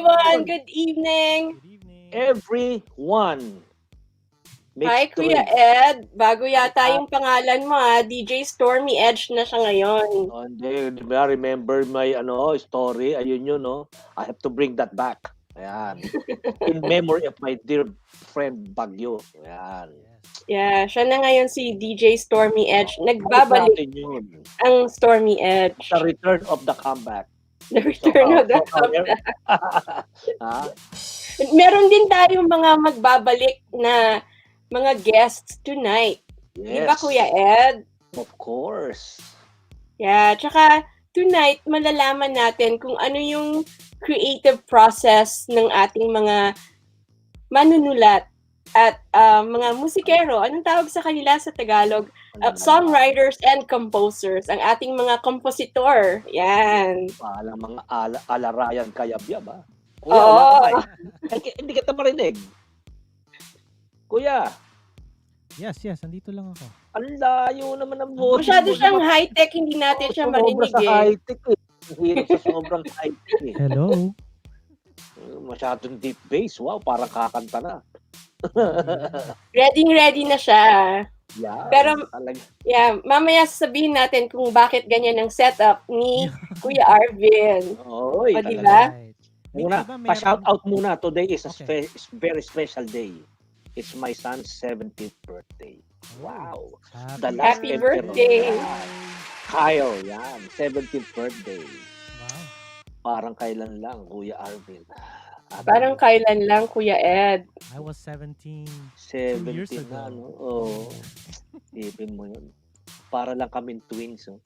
everyone. Good evening. Good evening. Everyone. Hi, Mixed Kuya three. Ed. Bago yata yung pangalan mo, DJ Stormy Edge na siya ngayon. Oh, hindi, di ba? Remember my story? Ayun yun, no? I have to bring that back. Ayan. In memory of my dear friend Bagyo. Ayan. Yeah, siya na ngayon si DJ Stormy Edge. Balik Nagbabalik natin yun. ang Stormy Edge. The return of the comeback. The return of the SoCal. comeback. Ha? Meron din tayong mga magbabalik na mga guests tonight. Di ba, Yes. Kuya Ed? Of course. Yeah, tsaka tonight malalaman natin kung ano yung creative process ng ating mga manunulat at mga musikero. Anong tawag sa kanila sa Tagalog? Songwriters and Composers. Ang ating mga kompositor. Yan. Parang mga alarayan kayabyab, ha? Kuya, Oo. wala ka ba? Hindi kita marinig. Kuya, Yes, andito lang ako. ang layo naman ang boses Masyado mo. siyang high-tech, hindi natin siya marinig Sobra sa eh. high-tech eh. Hirap sa sobrang high-tech eh. Hello. Masyadong deep bass. Wow, parang kakanta na. Ready na siya. Yeah, Pero, talaga. yeah, mamaya sasabihin natin kung bakit ganyan ang setup ni Kuya Arvin. Oy, O, talaga. diba? Right. Muna, Di ba pa-shout out muna. Today is a Okay. very special day. It's my son's 70th birthday. Wow. The Happy, last Happy emperor. birthday. Yan. Kyle, yan. 70th birthday. Wow. Parang kailan lang, Kuya Arvin. Parang kailan lang, Kuya Ed. I was 17. 70 years na, ago. no? Oo. Tipin mo yun. Para lang kaming twins, oh.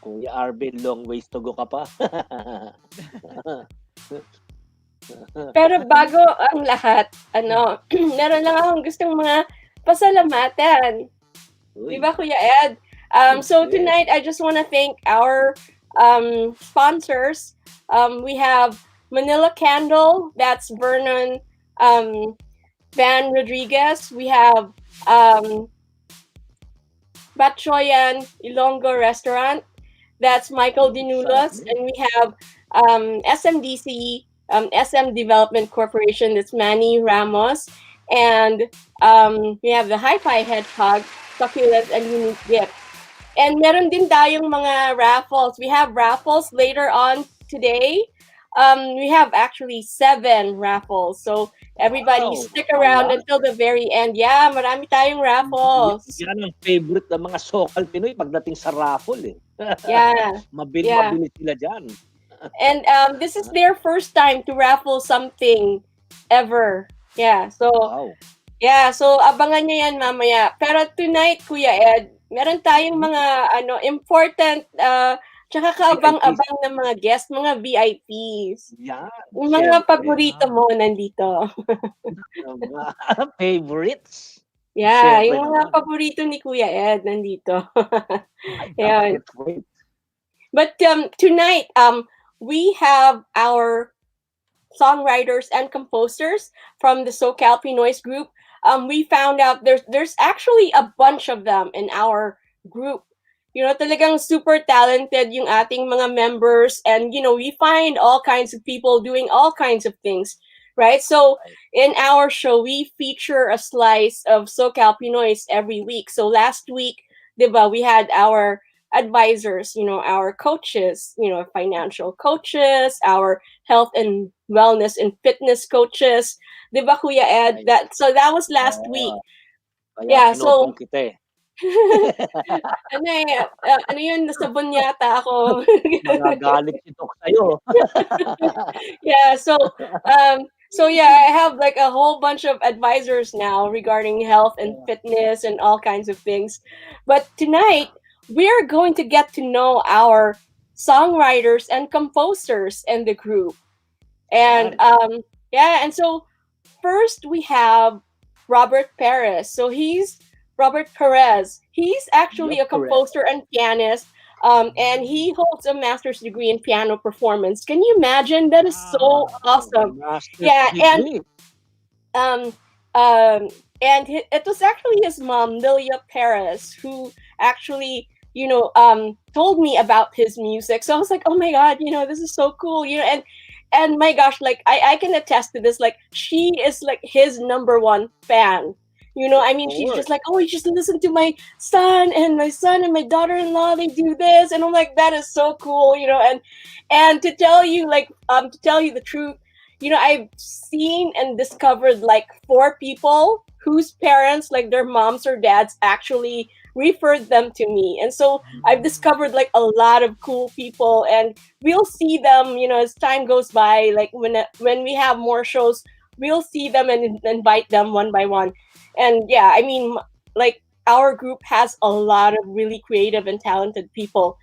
Kuya Arvin, long ways to go ka pa. Pero bago ang lahat, meron lang akong gustong mga pasalamatan. Uy, Di ba, Kuya Ed? So Yes. tonight, I just want to thank our sponsors. We have Manila Candle, that's Vernon Van Rodriguez. We have Batchoyan Ilonggo Restaurant, that's Michael Dinulos. And we have SMDC, SM Development Corporation, that's Manny Ramos. And we have the Hi-Fi Hedgehog, Succulent and Unique Gift. And meron din tayong mga raffles. We have raffles later on today. We have actually 7 raffles. So everybody Wow. stick around Wow. until the very end. Yeah, marami tayong raffles. Yan ang favorite ng mga SoCal Pinoy pagdating sa raffle, eh. Yeah. Mabili sila dyan. And this is their first time to raffle something ever. Yeah. So Wow. yeah, so abangan nyo yan mamaya. Pero tonight, Kuya Ed, meron tayong mga important tsaka kaabang-abang na mga guest, mga VIPs. Yan. Yung mga Siyempre. paborito mo nandito. Mga favorites. Yeah, Siyempre yung mga naman. paborito ni Kuya Ed nandito. I Ayan. can't wait. But tonight, we have our songwriters and composers from the SoCal Pinoys group. We found out there's actually a bunch of them in our group. You know, talagang super talented yung ating mga members, and we find all kinds of people doing all kinds of things, right? So in our show, we feature a slice of SoCal Pinoys every week. So last week, diba, we had our advisors, our coaches, financial coaches, our health and wellness and fitness coaches. Diba, Kuya Ed? That was last week. Kaya Yeah, so pinupong kita, eh. ano yun, nasabon yata ako. Magagalit si Tok sa'yo. Yeah, so yeah, I have like a whole bunch of advisors now regarding health and fitness and all kinds of things. But tonight, we're going to get to know our songwriters and composers in the group. And and so first we have Robert Perez. So Robert Perez. He's actually a composer and pianist. And he holds a master's degree in piano performance. Can you imagine? That is so awesome. Yeah, and it was actually his mom, Lilia Perez, who actually told me about his music. So I was like, oh my god, this is so cool, and my gosh, like I can attest to this. Like she is like his number one fan. I mean, she's just like, oh, you just listen to my son and my daughter-in-law. They do this, and I'm like, that is so cool, and to tell you, the truth, I've seen and discovered like 4 people whose parents, like their moms or dads, actually referred them to me. And so I've discovered like a lot of cool people, and we'll see them, as time goes by. Like when we have more shows, we'll see them and invite them one by one. And yeah, I mean, like our group has a lot of really creative and talented people.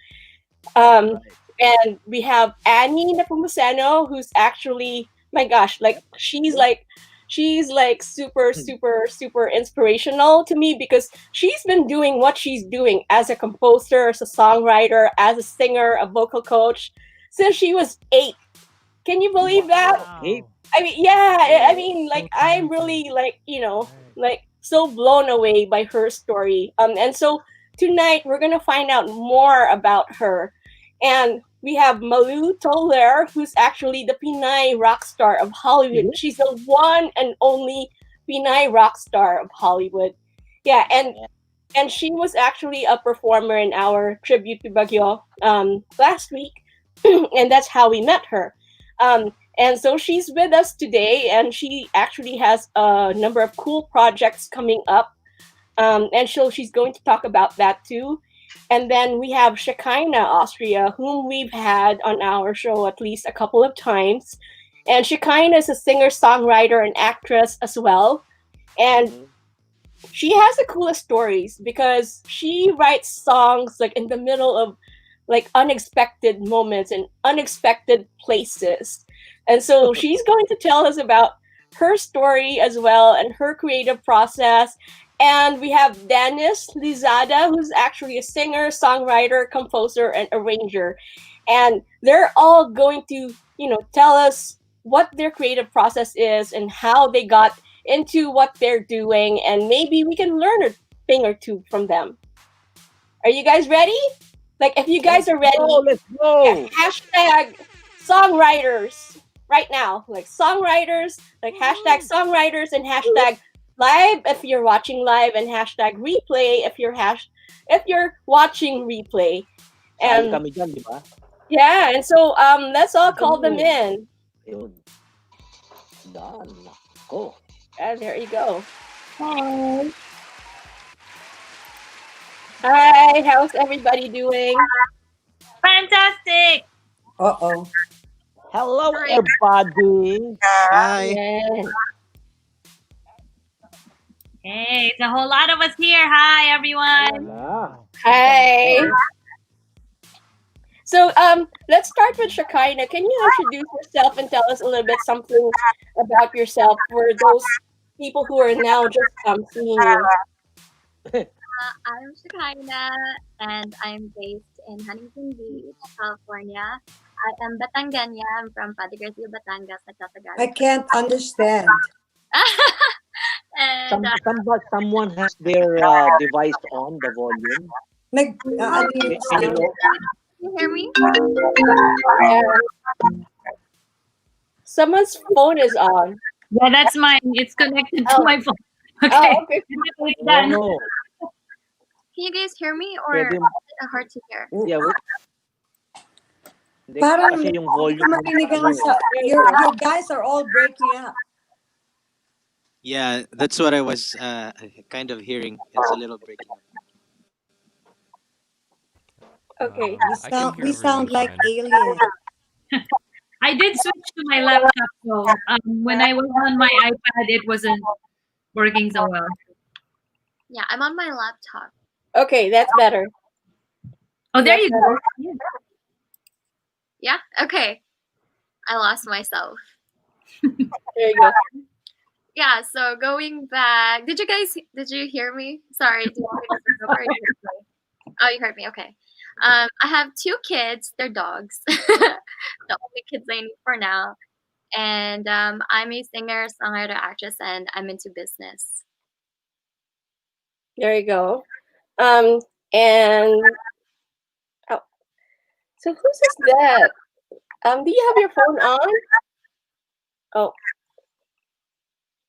And we have Annie Nepomuceno, who's actually, my gosh, like she's like super, super, super inspirational to me, because she's been doing what she's doing as a composer, as a songwriter, as a singer, a vocal coach since she was 8. Can you believe that? Wow. I mean, yeah, I mean, like So I'm talented. really like, Right. like so blown away by her story. And so tonight we're gonna find out more about her. And we have Malu Toler, who's actually the Pinay rock star of Hollywood. Mhm. She's the one and only Pinay rock star of Hollywood. Yeah, and she was actually a performer in our tribute to Baguio last week, and that's how we met her. And so she's with us today, and she actually has a number of cool projects coming up, and she's going to talk about that too. And then we have Shekinah Austria, whom we've had on our show at least a couple of times. And Shekinah is a singer, songwriter, and actress as well. And she has the coolest stories because she writes songs like in the middle of like unexpected moments and unexpected places. And so she's going to tell us about her story as well and her creative process. And we have Dennis Lizada, who's actually a singer, songwriter, composer, and arranger. And they're all going to, tell us what their creative process is and how they got into what they're doing. And maybe we can learn a thing or two from them. Are you guys ready? Like, if you guys are ready, Let's go. hashtag songwriters right now. Like songwriters, like hashtag songwriters and hashtag live if you're watching live, and hashtag replay if you're watching replay. Sali And kami dyan, di ba? yeah, and so let's all call them in. Yun. Done. Go. And there you go. Hey. Hi, how's everybody doing? Fantastic. Uh-oh. Hello, everybody. Hi. Yeah. Hey, it's a whole lot of us here. Hi, everyone. Wala. Hi. So let's start with Shekinah. Can you introduce yourself and tell us a little bit something about yourself for those people who are now just seeing you? I'm Shekinah, and I'm based in Huntington Beach, California. I am Batangueña. I'm from Padigracia, Batangas, I can't understand. and Someone has their device on the volume. Ano Can yung you sound? know? can you hear me? Someone's phone is on. Yeah, that's mine. It's connected to Oh. my phone. Okay. Oh, okay. It's done. No. Can you guys hear me, or Pwede. is it hard to hear? Yeah, wait. Hindi, Parang kasi yung hindi volume. ko marinig ang your guys are all breaking up. Yeah, that's what I was kind of hearing. It's a little breaking. Okay. We sound like aliens. I did switch to my laptop, so when I was on my iPad, it wasn't working so well. Yeah, I'm on my laptop. Okay, that's better. Oh, there That's you go. better. Yeah. Yeah? Okay. I lost myself. There you go. Yeah, so going back, did you hear me? Sorry, do you want me to start over, or you heard me? Oh, you heard me, okay. I have 2 kids, they're dogs. The only kids I need for now. And I'm a singer, songwriter, actress, and I'm into business. There you go. And So whose is that? Do you have your phone on? Oh,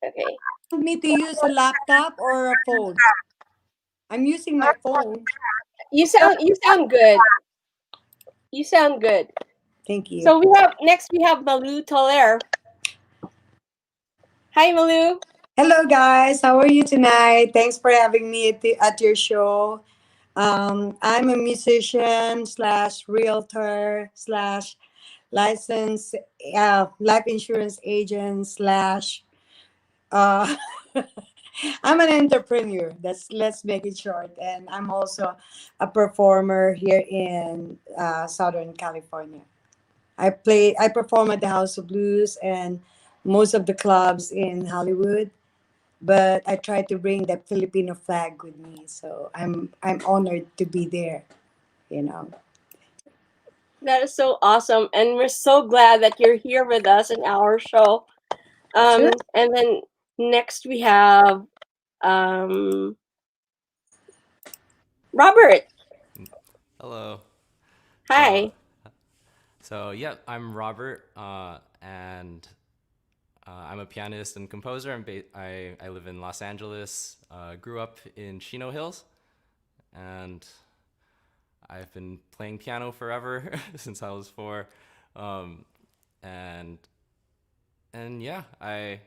okay. Want me to use a laptop or a phone? I'm using my phone. You sound good. You sound good. Thank you. So next we have Malu Toler. Hi, Malu. Hello, guys. How are you tonight? Thanks for having me at your show. I'm a musician slash realtor slash licensed life insurance agent slash uh, I'm an entrepreneur. Let's make it short. And I'm also a performer here in Southern California. I perform at the House of Blues and most of the clubs in Hollywood. But I try to bring that Filipino flag with me, so I'm honored to be there. You know. That is so awesome, and we're so glad that you're here with us in our show. Sure. And then next we have Robert. Hello. Hi. So yeah, I'm Robert, and I'm a pianist and composer. I live in Los Angeles. Grew up in Chino Hills, and I've been playing piano forever since I was 4, and yeah, I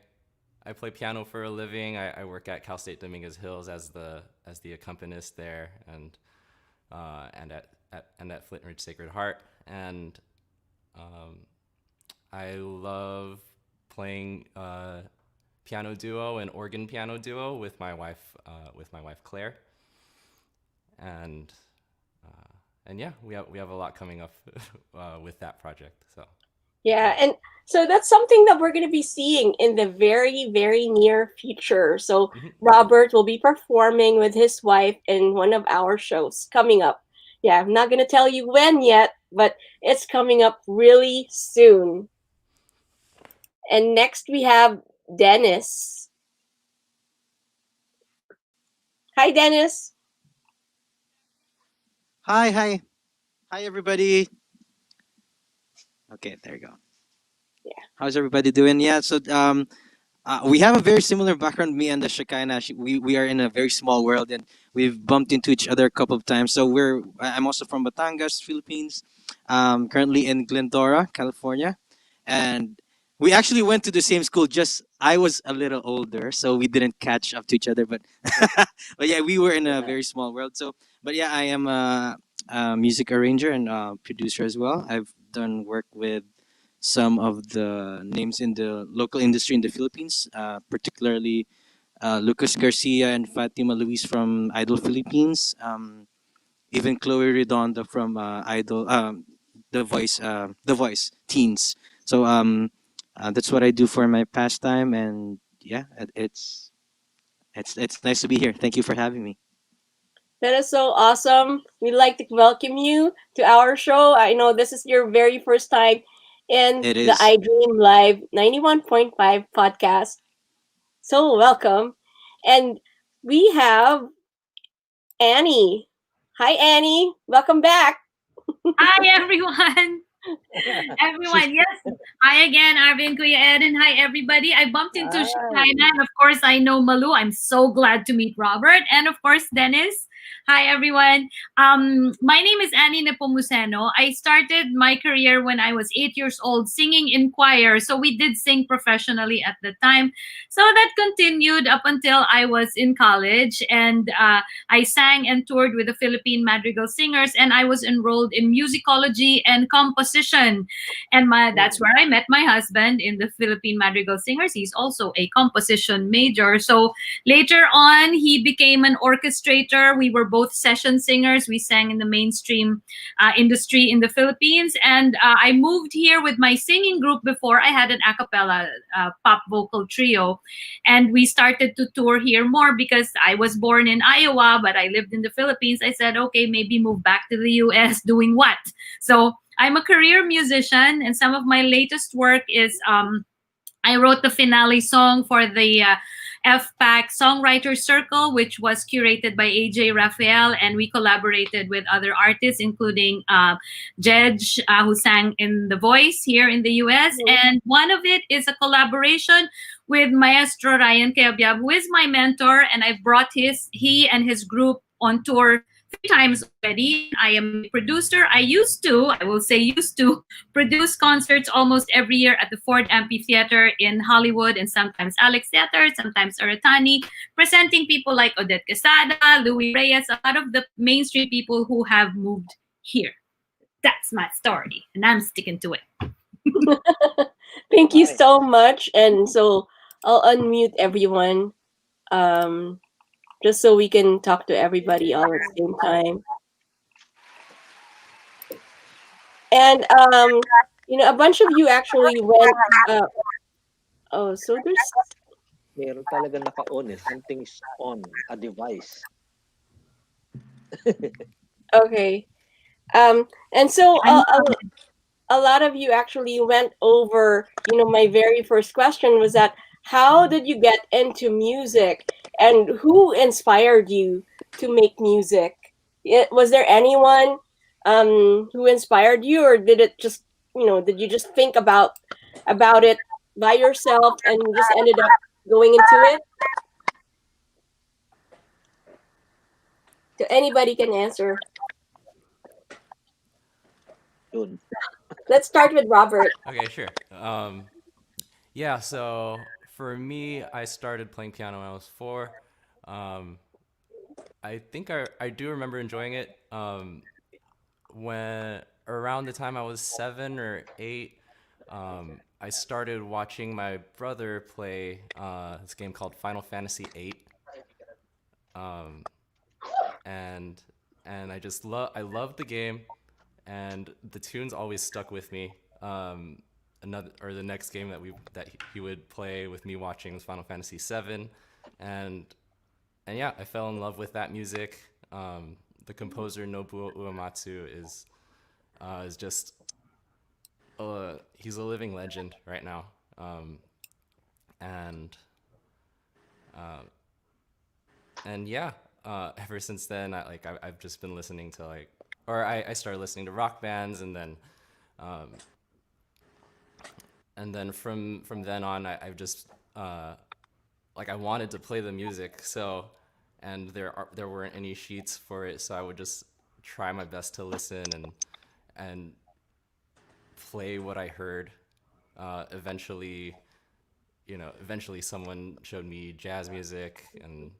play piano for a living. I work at Cal State Dominguez Hills as the accompanist there, and at Flint Ridge Sacred Heart, and I love playing piano duo and organ piano duo with my wife Claire, and yeah, we have a lot coming up with that project. So Yeah, and so that's something that we're going to be seeing in the very, very near future. So Robert will be performing with his wife in one of our shows coming up. Yeah, I'm not going to tell you when yet, but it's coming up really soon. And next we have Dennis. Hi, Dennis. Hi, everybody. Okay, there you go. Yeah. How's everybody doing? Yeah, so we have a very similar background. Me and the Shekinah, we are in a very small world, and we've bumped into each other a couple of times. So I'm also from Batangas, Philippines. Currently in Glendora, California, and we actually went to the same school. Just I was a little older, so we didn't catch up to each other. But but yeah, we were in a very small world. So but yeah, I am a music arranger and producer as well. I've done work with some of the names in the local industry in the Philippines, particularly Lucas Garcia and Fatima Luis from Idol Philippines, even Chloe Redondo from Idol, The Voice Teens. So that's what I do for my pastime, and yeah, it's nice to be here. Thank you for having me. That is so awesome. We'd like to welcome you to our show. I know this is your very first time in It the is. iDREAM Live 91.5 podcast. So welcome. And we have Annie. Hi, Annie. Welcome back. Hi, everyone. Everyone, yes. Hi again, Arvin, Kuya Ed, and hi, everybody. I bumped into Shekinah, and of course, I know Malu. I'm so glad to meet Robert, and of course, Dennis. Hi, everyone. My name is Annie Nepomuceno. I started my career when I was 8 years old singing in choir. So we did sing professionally at the time. So that continued up until I was in college, and I sang and toured with the Philippine Madrigal Singers, and I was enrolled in musicology and composition. And that's where I met my husband in the Philippine Madrigal Singers. He's also a composition major. So later on, he became an orchestrator. We were both session singers. We sang in the mainstream industry in the Philippines. And I moved here with my singing group before. I had an a cappella pop vocal trio. And we started to tour here more because I was born in Iowa, but I lived in the Philippines. I said, okay, maybe move back to the US. Doing what? So I'm a career musician, and some of my latest work is I wrote the finale song for the FPAC Songwriter Circle, which was curated by AJ Raphael, and we collaborated with other artists, including Jedge, who sang in The Voice here in the US. And one of it is a collaboration with Maestro Ryan Cayabyab, who is my mentor, and I've brought he and his group on tour 3 times already. I am a producer. I will say used to, produce concerts almost every year at the Ford Amphitheater in Hollywood, and sometimes Alex Theater, sometimes Oratani, presenting people like Odette Quesada, Louis Reyes, a lot of the mainstream people who have moved here. That's my story, and I'm sticking to it. Thank you so much. And so I'll unmute everyone, just so we can talk to everybody all at the same time. And a bunch of you actually went. So there's. Meron talaga naka-on eh. Something is on a device. Okay. And so a lot of you actually went over, my very first question was that how did you get into music and who inspired you to make music? Was there anyone who inspired you, or did it just, did you just think about it by yourself and you just ended up going into it? So anybody can answer. Yun. Let's start with Robert. Okay, sure. Yeah, so for me, I started playing piano when I was 4. I think I do remember enjoying it. When around the time I was 7 or 8, I started watching my brother play this game called Final Fantasy VIII. And I loved the game, and the tunes always stuck with me. The next game that he would play with me watching was Final Fantasy VII, and yeah, I fell in love with that music. The composer Nobuo Uematsu is just he's a living legend right now, and yeah, ever since then I've just been listening to I started listening to rock bands, and then from then on I've just I wanted to play the music, so, and there weren't any sheets for it, so I would just try my best to listen and play what I heard. Eventually someone showed me jazz music, and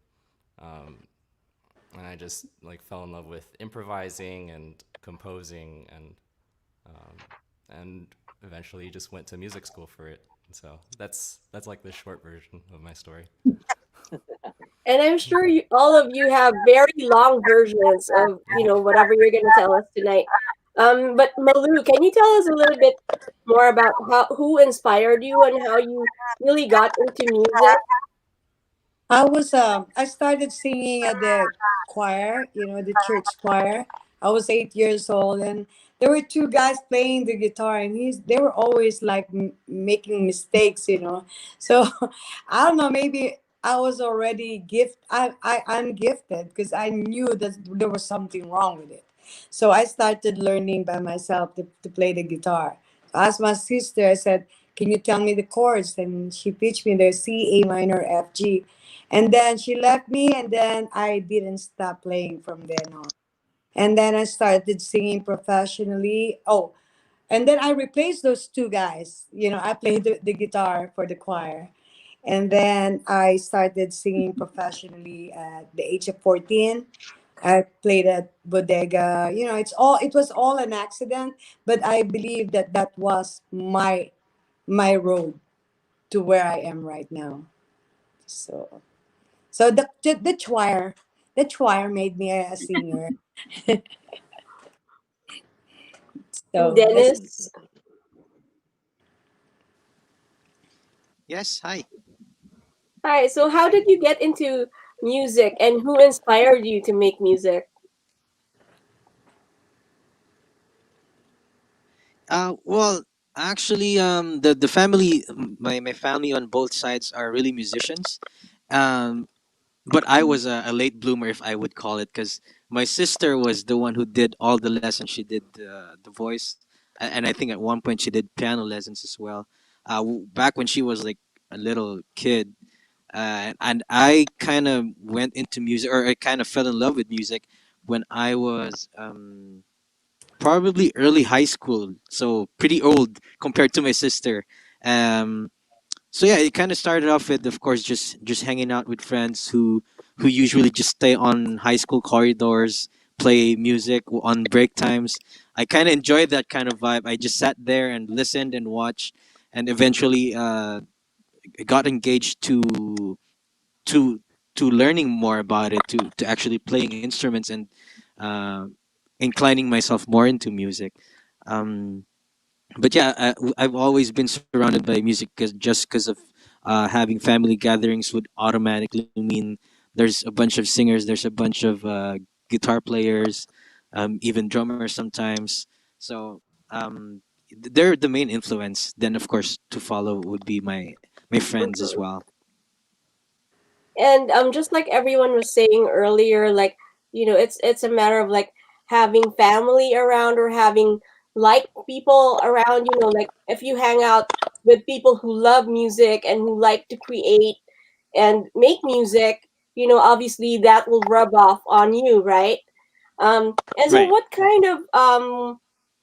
I just fell in love with improvising and composing, and eventually just went to music school for it. So that's the short version of my story. And I'm sure all of you have very long versions of whatever you're going to tell us tonight. But Malu, can you tell us a little bit more about who inspired you and how you really got into music? I started singing at the choir, the church choir. I was 8 years old, and there were two guys playing the guitar, and they were always like making mistakes. So I don't know, maybe I was already I'm gifted because I knew that there was something wrong with it. So I started learning by myself to play the guitar. I asked my sister, I said, can you tell me the chords? And she pitched me the C, A minor, F, G. And then she left me, and then I didn't stop playing from then on. And then I started singing professionally. Oh, and then I replaced those two guys. I played the guitar for the choir. And then I started singing professionally at the age of 14. I played at Bodega. It was all an accident, but I believe that was my road to where I am right now. So the choir made me a singer. So Dennis? Yes, hi. Hi, so how did you get into music and who inspired you to make music? Well, actually, the family, my family on both sides are really musicians, Um, but I was a late bloomer, if I would call it, because my sister was the one who did all the lessons. She did the voice, and I think at one point she did piano lessons as well. Back when she was like a little kid, and I kind of went into music, or I kind of fell in love with music when I was probably early high school, so pretty old compared to my sister. Um, so yeah, it kind of started off with, of course, just hanging out with friends who usually just stay on high school corridors, play music on break times. I kind of enjoyed that kind of vibe. I just sat there and listened and watched, and eventually got engaged to to learning more about it, to actually playing instruments and uh, inclining myself more into music. Um, but yeah, I've always been surrounded by music just because of having family gatherings would automatically mean there's a bunch of singers, there's a bunch of guitar players, even drummers sometimes. So they're the main influence. Then of course to follow would be my friends as well. And just like everyone was saying earlier, like, it's a matter of like having family around or having like people around, like if you hang out with people who love music and who like to create and make music, obviously that will rub off on you, right? And so Right. what kind of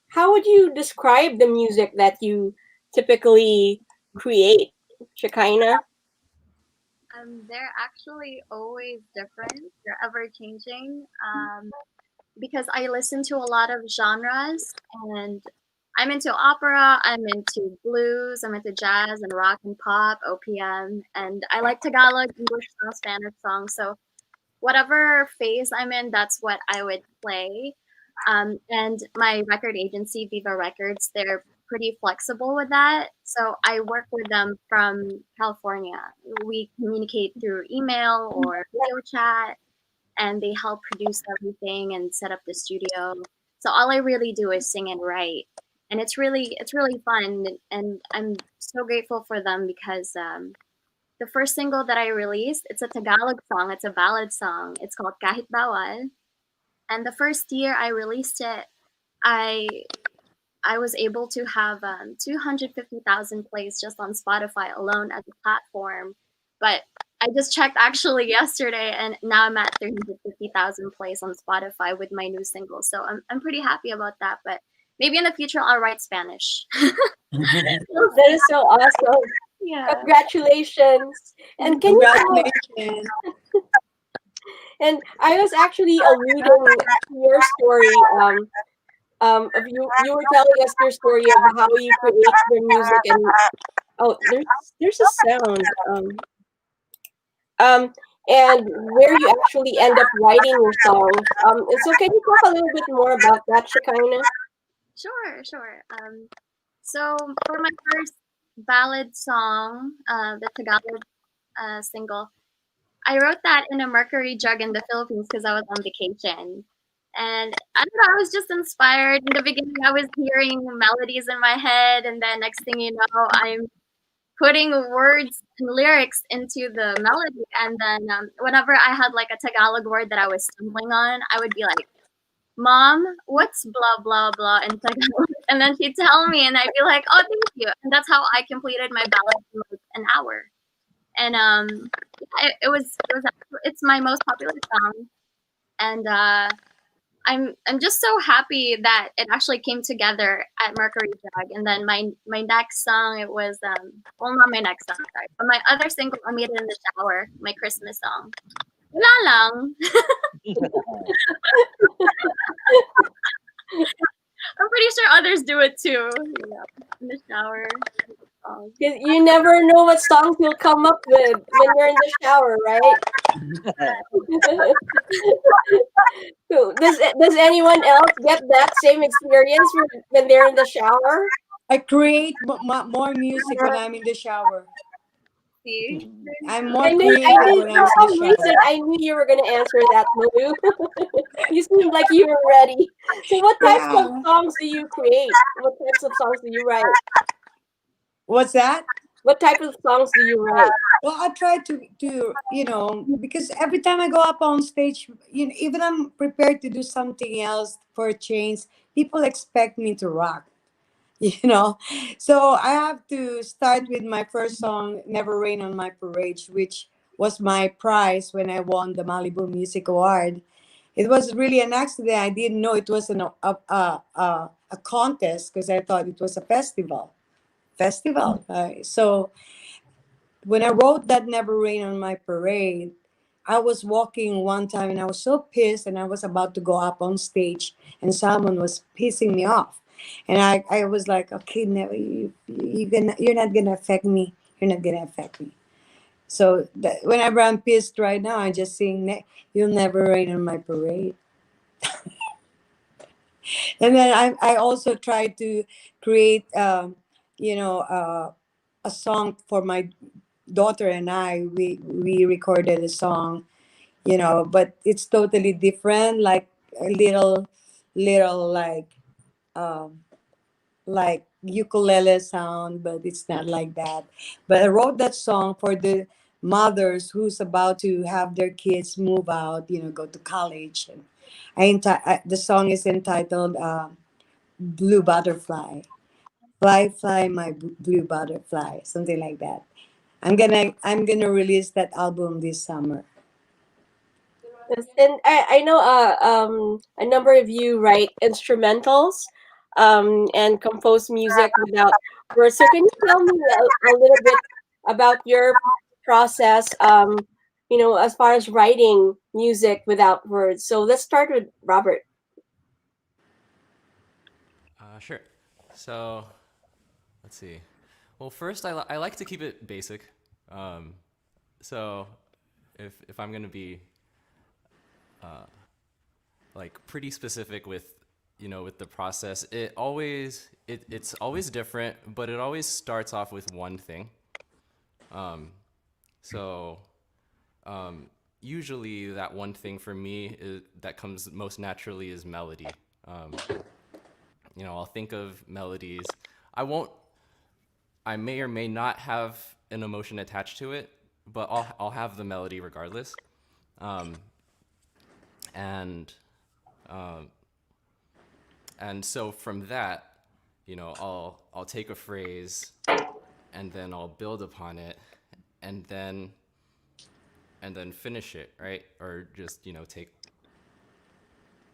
how would you describe the music that you typically create, Shekinah? They're actually always different. They're ever changing. Because I listen to a lot of genres, and I'm into opera, I'm into blues, I'm into jazz and rock and pop, OPM, and I like Tagalog, English songs, Spanish songs. So whatever phase I'm in, that's what I would play. And my record agency, Viva Records, they're pretty flexible with that. So I work with them from California. We communicate through email or video chat, and they help produce everything and set up the studio. So all I really do is sing and write, and it's really fun. And I'm so grateful for them because the first single that I released, it's a Tagalog song. It's a ballad song. It's called Kahit Bawal. And the first year I released it, I I was able to have 250,000 plays just on Spotify alone as a platform. But I just checked actually yesterday, and now I'm at 350,000 plays on Spotify with my new single. So I'm pretty happy about that. But maybe in the future I'll write Spanish. That is so awesome. Yeah. Congratulations. And can you tell, Congratulations. and I was actually alluding to your story. Of you were telling us your story of how you create the music, and oh, there's a sound. Um, and where you actually end up writing your songs. And so can you talk a little bit more about that, Shekinah? Sure. So for my first ballad song, the Tagalog single, I wrote that in a Mercury jug in the Philippines because I was on vacation. And I don't know, I was just inspired. In the beginning, I was hearing melodies in my head, and then next thing you know, I'm putting words and lyrics into the melody. And then whenever I had like a Tagalog word that I was stumbling on, I would be like, Mom, what's blah, blah, blah in Tagalog? And then she'd tell me, and I'd be like, oh, thank you. And that's how I completed my ballad in like an hour. And it's my most popular song, and I'm just so happy that it actually came together at Mercury Drag. And then my next song, it was well, not my next song, sorry, but my other single, I made it in the shower, my Christmas song. Wala lang. I'm pretty sure others do it too. In the shower. You never know what songs you'll come up with when you're in the shower, right? So, does anyone else get that same experience when they're in the shower? I create more music when I'm in the shower. See? I'm I more knew, creative when for I'm in some the reason, shower. I knew you were gonna answer that, Malu. You seemed like you were ready. So, what types of Yeah. songs do you create? What types of songs do you write? What's that? What type of songs do you write? Well, I try to because every time I go up on stage, even I'm prepared to do something else for a change, people expect me to rock. you know so I have to start with my first song, Never Rain on My Parade, which was my prize when I won the Malibu Music Award. It was really an accident. I didn't know it was a contest, because I thought it was a festival. So when I wrote that Never Rain on My Parade, I was walking one time and I was so pissed, and I was about to go up on stage and someone was pissing me off. And I was like, okay, never, you're not gonna affect me. You're not gonna affect me. So whenever I'm pissed right now, I just sing, You'll Never Rain on My Parade. And then I also try to create, a song for my daughter and I. We recorded a song, but it's totally different, like a little um, like ukulele sound, but it's not like that. But I wrote that song for the mothers who's about to have their kids move out, go to college. And the song is entitled Blue Butterfly. Fly, fly, my blue butterfly, something like that. I'm gonna release that album this summer. Yes, and I know a number of you write instrumentals and compose music without words. So can you tell me a little bit about your process, as far as writing music without words? So let's start with Robert. Sure. So let's see. Well, first, I like to keep it basic. Um, so if I'm gonna be like pretty specific with with the process, it's always different, but it always starts off with one thing. So usually that one thing for me that comes most naturally is melody. I'll think of melodies. I may or may not have an emotion attached to it, but I'll have the melody regardless. And um, and so from that, I'll take a phrase and then I'll build upon it, and then finish it, right? Or just take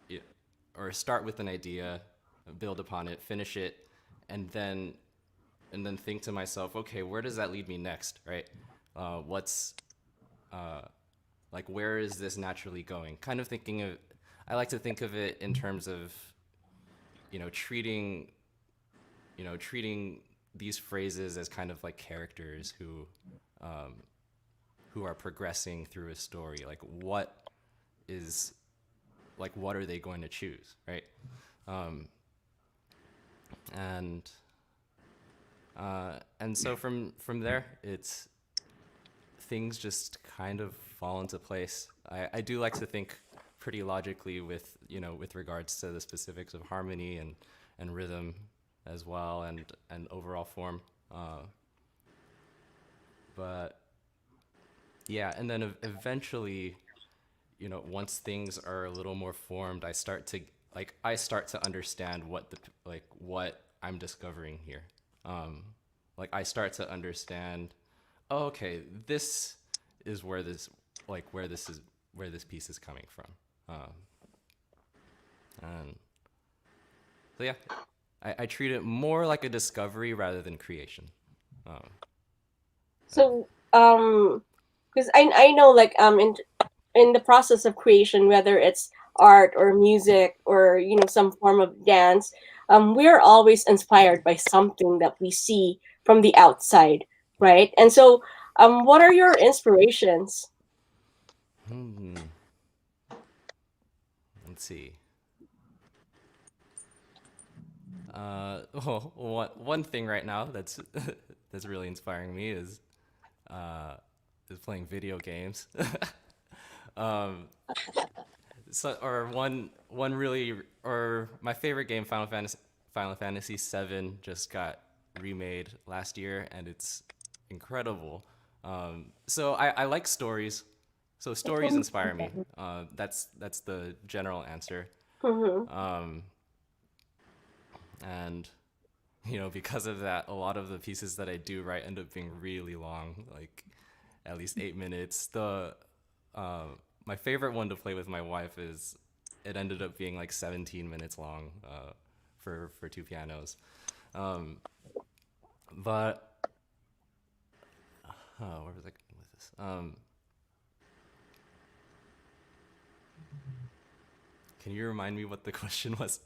it, or start with an idea, build upon it, finish it, and then think to myself, okay, where does that lead me next, right? What's like, where is this naturally going? Kind of I like to think of it in terms of treating these phrases as kind of like characters who are progressing through a story. Like, what are they going to choose, right? And so from there, things just kind of fall into place. I do like to think pretty logically with regards to the specifics of harmony and rhythm as well, and overall form. But yeah, and then eventually, once things are a little more formed, I start to understand what I'm discovering here. I start to understand, oh, okay, this is where this piece is coming from. And so yeah, I treat it more like a discovery rather than creation. So because I know, like, in the process of creation, whether it's art or music or some form of dance, we're always inspired by something that we see from the outside, right? And so what are your inspirations? Let's see. Well, one thing right now that's that's really inspiring me is playing video games. Or my favorite game, Final Fantasy VII, just got remade last year, and incredible. So I like stories. So stories inspire me. That's the general answer. Mm-hmm. And because of that, a lot of the pieces that I do write end up being really long, like at least 8 minutes. The My favorite one to play with my wife is it ended up being like 17 minutes long for two pianos. Um, but where was I going with this? Can you remind me what the question was?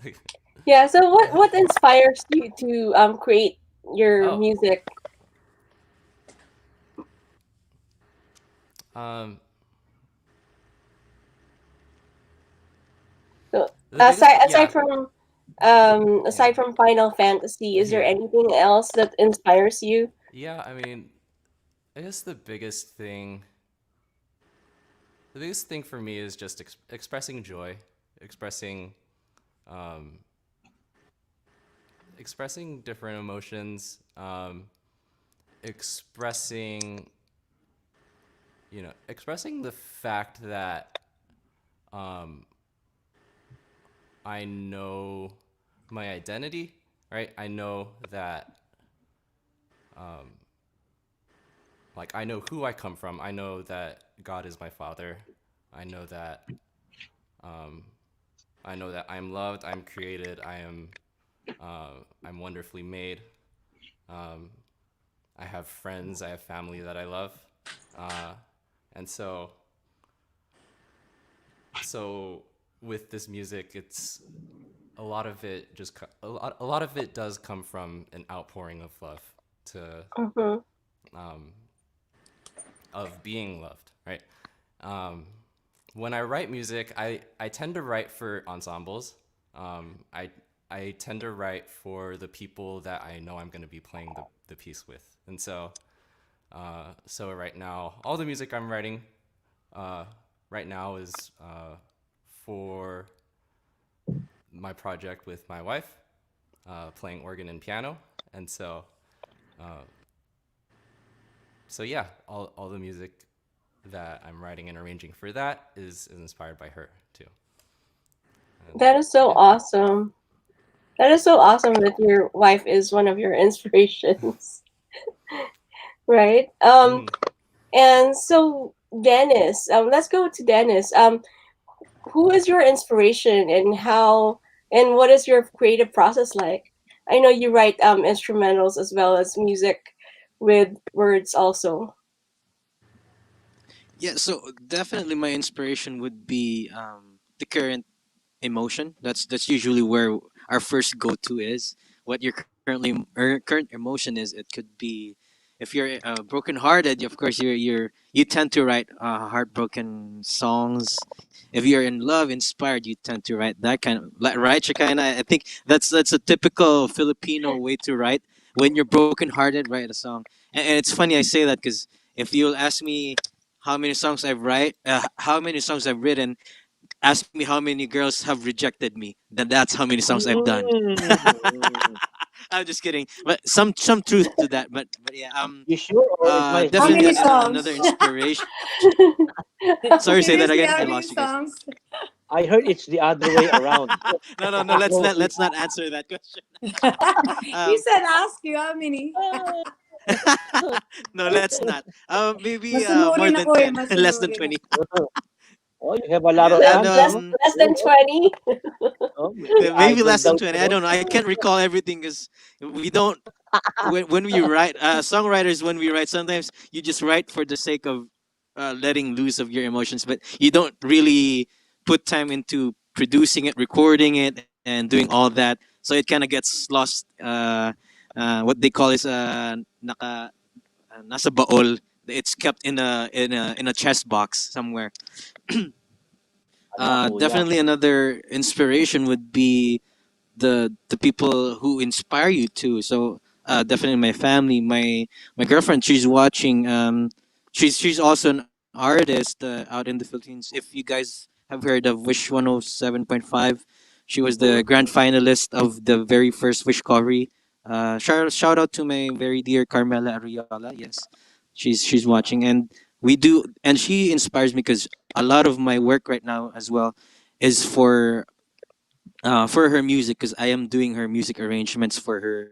Yeah. So what inspires you to create your Oh, music? um, So the biggest, aside yeah, from yeah, aside from Final Fantasy, is there yeah, anything else that inspires you? yeah. I mean, I guess the biggest thing for me is just expressing joy, expressing, um, expressing different emotions, expressing, expressing the fact that um, I know my identity, right? I know that, um, like, I know who I come from. I know that God is my father. I know that, um, I know that I'm loved. I'm created. I'm wonderfully made. Um, I have friends. I have family that I love, uh, and so with this music, it's a lot of it a lot of it does come from an outpouring of love to Mm-hmm. um, of being loved, right? Um, when I write music, I tend to write for ensembles. I tend to write for the people that I know I'm going to be playing the piece with, and so right now, all the music I'm writing uh, right now is for my project with my wife, playing organ and piano, and uh, so yeah, all the music that I'm writing and arranging for that is inspired by her too. And That is so yeah. awesome. That is so awesome that your wife is one of your inspirations, right? Mm-hmm. And so Dennis, let's go to Dennis. Who is your inspiration and how and what is your creative process like? I know you write instrumentals as well as music with words also. Yeah, so definitely my inspiration would be the current emotion. That's usually where our first go to is. What your current emotion is. It could be if you're brokenhearted. Of course, you tend to write heartbroken songs. If you're in love, inspired, you tend to write that kind of right, Shakina. I think that's a typical Filipino way to write. When you're brokenhearted, write a song. And it's funny I say that because if you'll ask me how many songs I've written, ask me how many girls have rejected me. Then that's how many songs I've done. Mm. I'm just kidding, but some truth to that. But yeah, You sure, or is my How definitely many hearing another songs? inspiration. Sorry, say that Seriously, again. I how many lost you guys. songs? I heard it's the other way around. No. So, Let's not answer that question. You Um, said ask you how many. no, let's not. Maybe more Masunurin than ako eh, 10, less than masunurin 20. ako. oh, you have a lot Yeah, of and less answers. less less than 20. Oh, may I maybe go less than down 20. to I that? don't know. I can't recall everything because we don't when we write songwriters when we write sometimes you just write for the sake of letting loose of your emotions, but you don't really put time into producing it, recording it, and doing all that, so it kind of gets lost. What they call is nasa baol. It's kept in a chest box somewhere. Adapo, yeah. Definitely another inspiration would be the people who inspire you too. So definitely my family, my girlfriend. She's watching. She's also an artist out in the Philippines. If you guys have heard of Wish 107.5, she was the Mhm. grand finalist of the very first Wish Covery Shout out to my very dear Carmela Ariola. Yes, she's watching, and we do, and she inspires me because a lot of my work right now as well is for her music, because I am doing her music arrangements for her,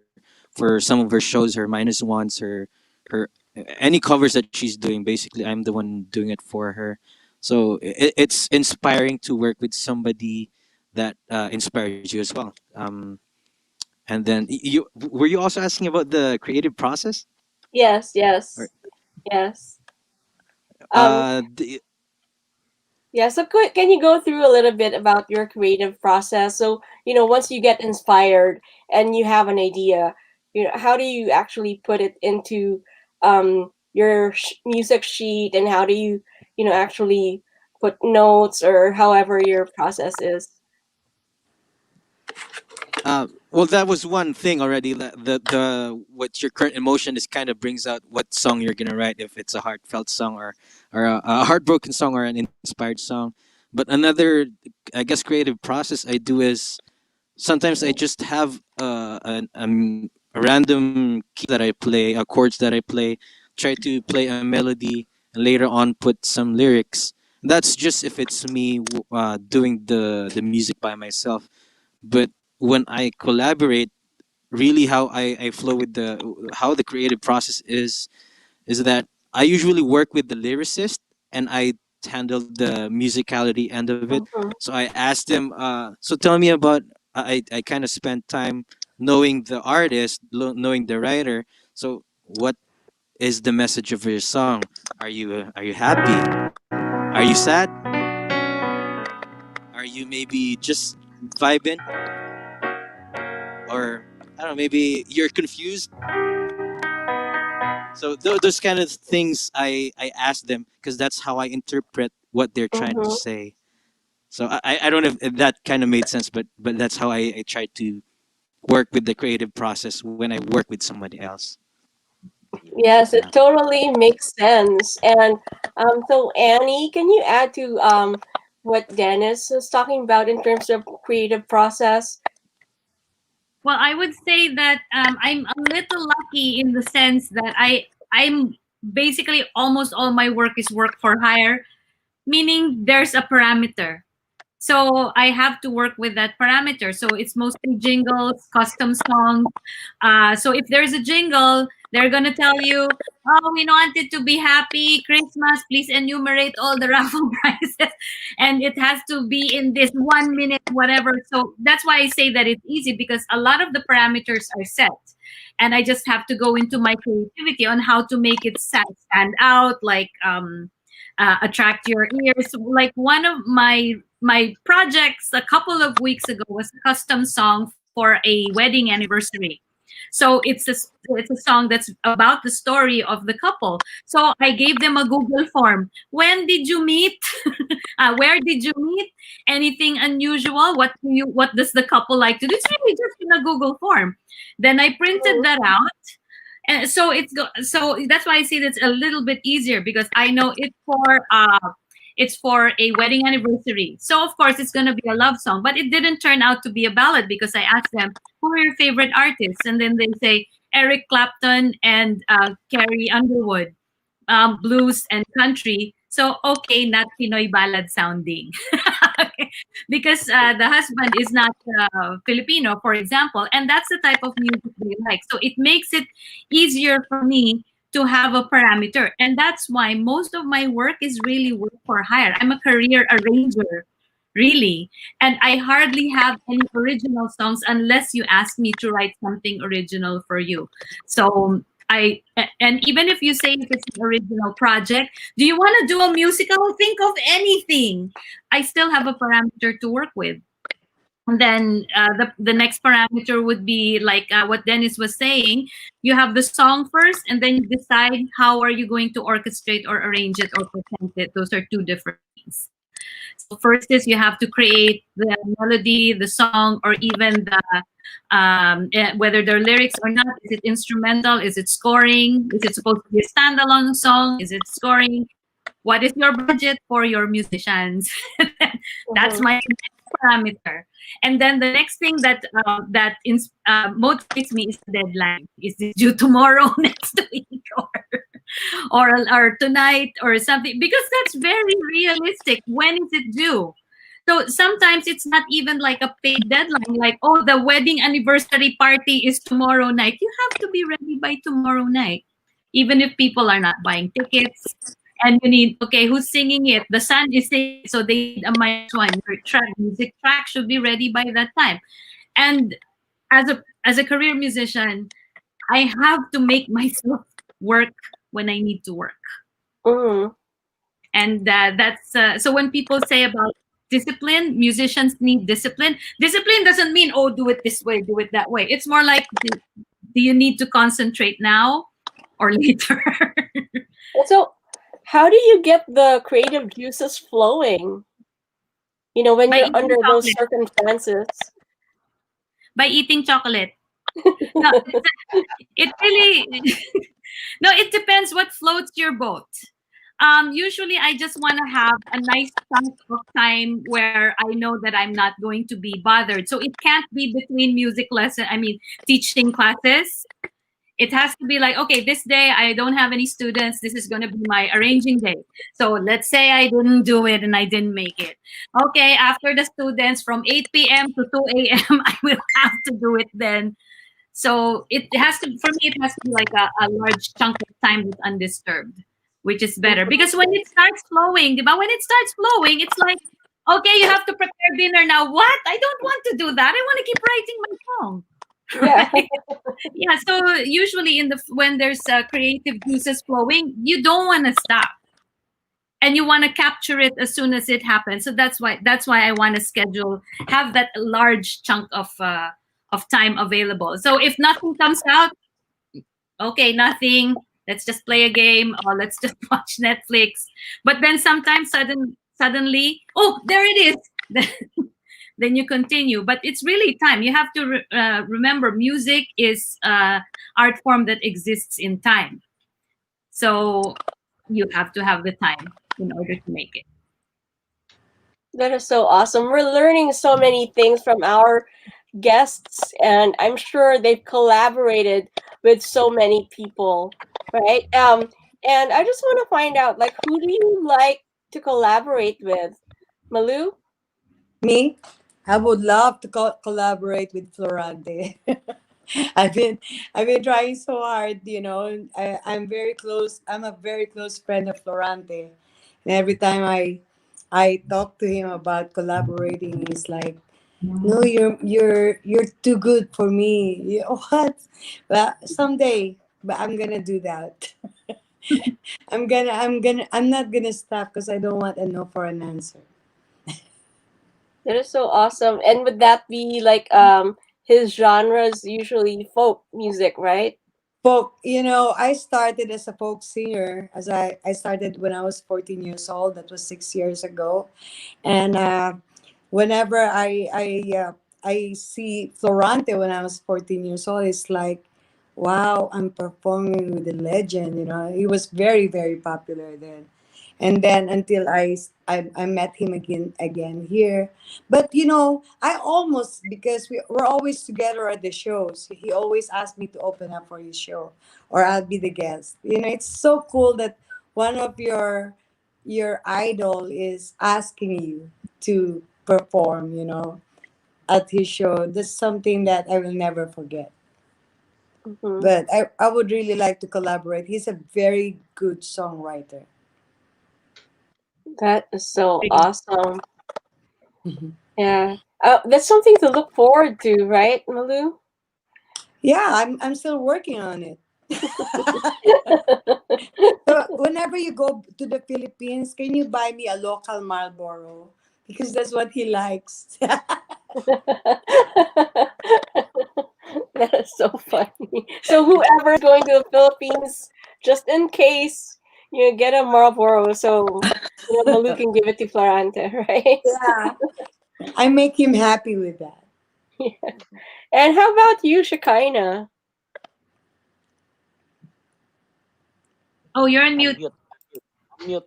for some of her shows, her minus ones, her any covers that she's doing. Basically, I'm the one doing it for her. So it's inspiring to work with somebody that inspires you as well. And then you were you also asking about the creative process? Yes, Or, yes, yes. Um, the, yeah, so can you go through a little bit about your creative process? So, once you get inspired and you have an idea, how do you actually put it into your music sheet, and how do you, actually put notes, or however your process is? well, that was one thing already. The what your current emotion is kind of brings out what song you're gonna write, if it's a heartfelt song or a heartbroken song or an inspired song. But another, I guess, creative process I do is sometimes I just have a random key that I play, chords that I play, try to play a melody, and later on put some lyrics. That's just if it's me doing the music by myself. But when I collaborate, really how I flow with the how the creative process is that I usually work with the lyricist and I handle the musicality end of it. Mhm. So I asked them, so tell me about, I kind of spent time knowing the artist, knowing the writer. So what is the message of your song? Are you happy? Are you sad? Are you maybe just vibing? Or I don't know, maybe you're confused. So those kind of things I ask them because that's how I interpret what they're trying to Mhm. say. So I don't know if that kind of made sense, but that's how I try to work with the creative process when I work with somebody else. Yes, Yeah. it totally makes sense. And so Annie, can you add to what Dennis was talking about in terms of creative process? Well, I would say that I'm a little lucky in the sense that I'm basically almost all my work is work for hire, meaning there's a parameter. So I have to work with that parameter. So it's mostly jingles, custom songs. So if there's a jingle, they're gonna tell you, "Oh, we want it to be happy Christmas. Please enumerate all the raffle prizes," and it has to be in this 1 minute, whatever. So that's why I say that it's easy because a lot of the parameters are set, and I just have to go into my creativity on how to make it stand out, like attract your ears. Like one of my projects a couple of weeks ago was a custom song for a wedding anniversary. So it's a song that's about the story of the couple. So I gave them a Google form. When did you meet? Where did you meet? Anything unusual? What does the couple like to do? It's really just in a Google form. Then I printed that out, and so so that's why I say that's a little bit easier because I know it's for a wedding anniversary. So of course it's gonna be a love song, but it didn't turn out to be a ballad because I asked them who are your favorite artists, and then they say Eric Clapton and Carrie Underwood, blues and country. So okay, not Pinoy ballad sounding. Okay. Because the husband is not Filipino, for example, and that's the type of music they like. So it makes it easier for me to have a parameter, and that's why most of my work is really work for hire. I'm a career arranger, really, and I hardly have any original songs unless you ask me to write something original for you. So and even if you say if it's an original project, do you want to do a musical? Think of anything. I still have a parameter to work with. And then the next parameter would be like what Dennis was saying. You have the song first, and then you decide how are you going to orchestrate or arrange it or present it. Those are two different things. So first is you have to create the melody, the song, or even the whether they're lyrics or not. Is it instrumental? Is it scoring? Is it supposed to be a standalone song? Is it scoring? What is your budget for your musicians? That's Mhm. my parameter. And then the next thing that motivates me is the deadline. Is it due tomorrow, next week, or tonight or something? Because that's very realistic. When is it due? So sometimes it's not even like a paid deadline, like, oh, the wedding anniversary party is tomorrow night. You have to be ready by tomorrow night, even if people are not buying tickets. And you need, okay, who's singing it? The son is singing, so they need a minus one. Your music track should be ready by that time. And as a career musician, I have to make myself work when I need to work. Mm. And that's so when people say about discipline, musicians need discipline. Discipline doesn't mean, oh, do it this way, do it that way. It's more like, do you need to concentrate now or later? So, how do you get the creative juices flowing? You know, when By you're eating under those chocolate. circumstances. By eating chocolate. No, it really no, it depends what floats your boat. Usually I just want to have a nice chunk of time where I know that I'm not going to be bothered. So it can't be between teaching classes. It has to be like, okay, this day I don't have any students. This is going to be my arranging day. So let's say I didn't do it and I didn't make it. Okay, after the students from 8 p.m. to 2 a.m., I will have to do it then. So it has to, for me, it has to be like a large chunk of time that's undisturbed, which is better. Because when it starts flowing, but when it starts flowing, it's like, okay, you have to prepare dinner now. What? I don't want to do that. I want to keep writing my song. Yeah. Right? Yeah. So usually when there's creative juices flowing, you don't want to stop, and you want to capture it as soon as it happens. So that's why I want to have that large chunk of time available. So if nothing comes out, okay, nothing. Let's just play a game or let's just watch Netflix. But then sometimes suddenly, oh, there it is. Then you continue. But it's really time. You have to remember, music is art form that exists in time. So you have to have the time in order to make it. That is so awesome. We're learning so many things from our guests, and I'm sure they've collaborated with so many people, right? And I just want to find out, like, who do you like to collaborate with? Malu? Me, I would love to collaborate with Florante. I've been I've been trying so hard, you know. I'm very close. I'm a very close friend of Florante, and every time I talk to him about collaborating, he's like, "No, you're too good for me." What? Well, someday, but I'm gonna do that. I'm not gonna stop because I don't want a no for an answer. That is so awesome. And would that be like his genres usually folk music, right? Folk, you know, I started as a folk singer as I started when I was 14 years old. That was 6 years ago. And whenever I see Florante when I was 14 years old, it's like, wow, I'm performing with a legend. You know, he was very, very popular then. And then until I met him again here. But you know, I almost, because we're always together at the shows. He always asked me to open up for his show, or I'll be the guest. You know, it's so cool that one of your idol is asking you to perform, you know, at his show. That's something that I will never forget. Mm-hmm. But I would really like to collaborate. He's a very good songwriter. That is so awesome. Yeah. That's something to look forward to, right, Malu? Yeah, I'm still working on it. So whenever you go to the Philippines, can you buy me a local Marlboro? Because that's what he likes. That is so funny. So whoever is going to the Philippines, just in case you get a Marlboro, so Malu can give it to Florante, right? Yeah, I make him happy with that. Yeah. And how about you, Shekinah? Oh, you're on mute. Unmute. Unmute.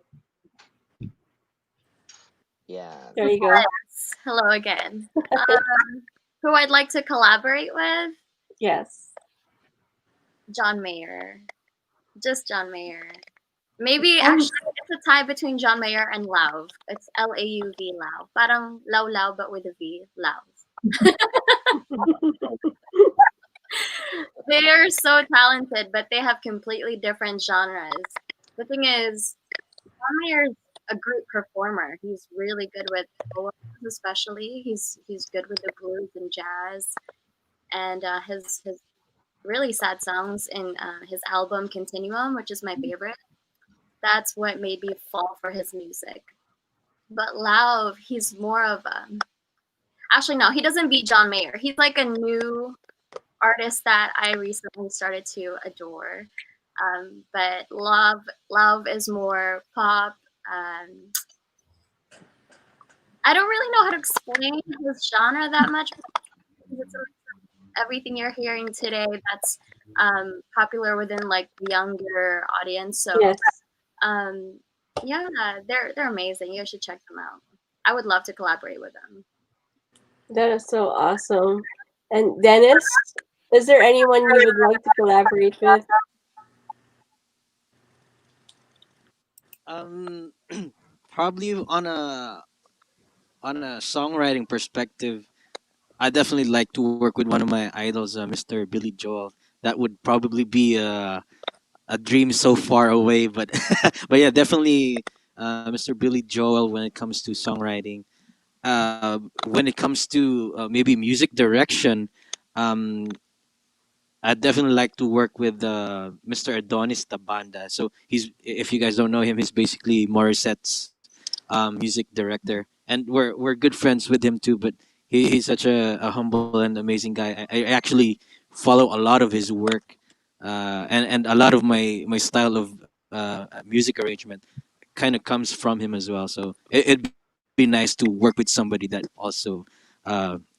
Yeah. There you go. Yes. Hello again. Who I'd like to collaborate with? Yes. John Mayer. Just John Mayer. Maybe Um, actually it's a tie between John Mayer and Lauv. It's Lauv, Lauv. Parang Lau Lau but with a V, Lauv. They are so talented, but they have completely different genres. The thing is, John Mayer's a great performer. He's really good with poems, especially. He's good with the blues and jazz, and his really sad songs in his album Continuum, which is my favorite. That's what made me fall for his music. But Lauv, he's more of a. Actually, no, he doesn't beat John Mayer. He's like a new artist that I recently started to adore. But Lauv is more pop. I don't really know how to explain his genre that much. It's everything you're hearing today that's popular within like the younger audience. So Yes. um, yeah, they're amazing. You should check them out. I would love to collaborate with them. That is so awesome. And Dennis, is there anyone you would like to collaborate with? Um, Probably on a songwriting perspective, I definitely like to work with one of my idols, Mr. Billy Joel. That would probably be a dream so far away, but but yeah, definitely Mr. Billy Joel when it comes to songwriting. When it comes to maybe music direction, um, I'd definitely like to work with Mr. Adonis Tabanda. So he's, if you guys don't know him, he's basically Morissette's music director, and we're good friends with him too. But he's such a humble and amazing guy. I actually follow a lot of his work, and a lot of my style of music arrangement kind of comes from him as well. So it'd be nice to work with somebody that also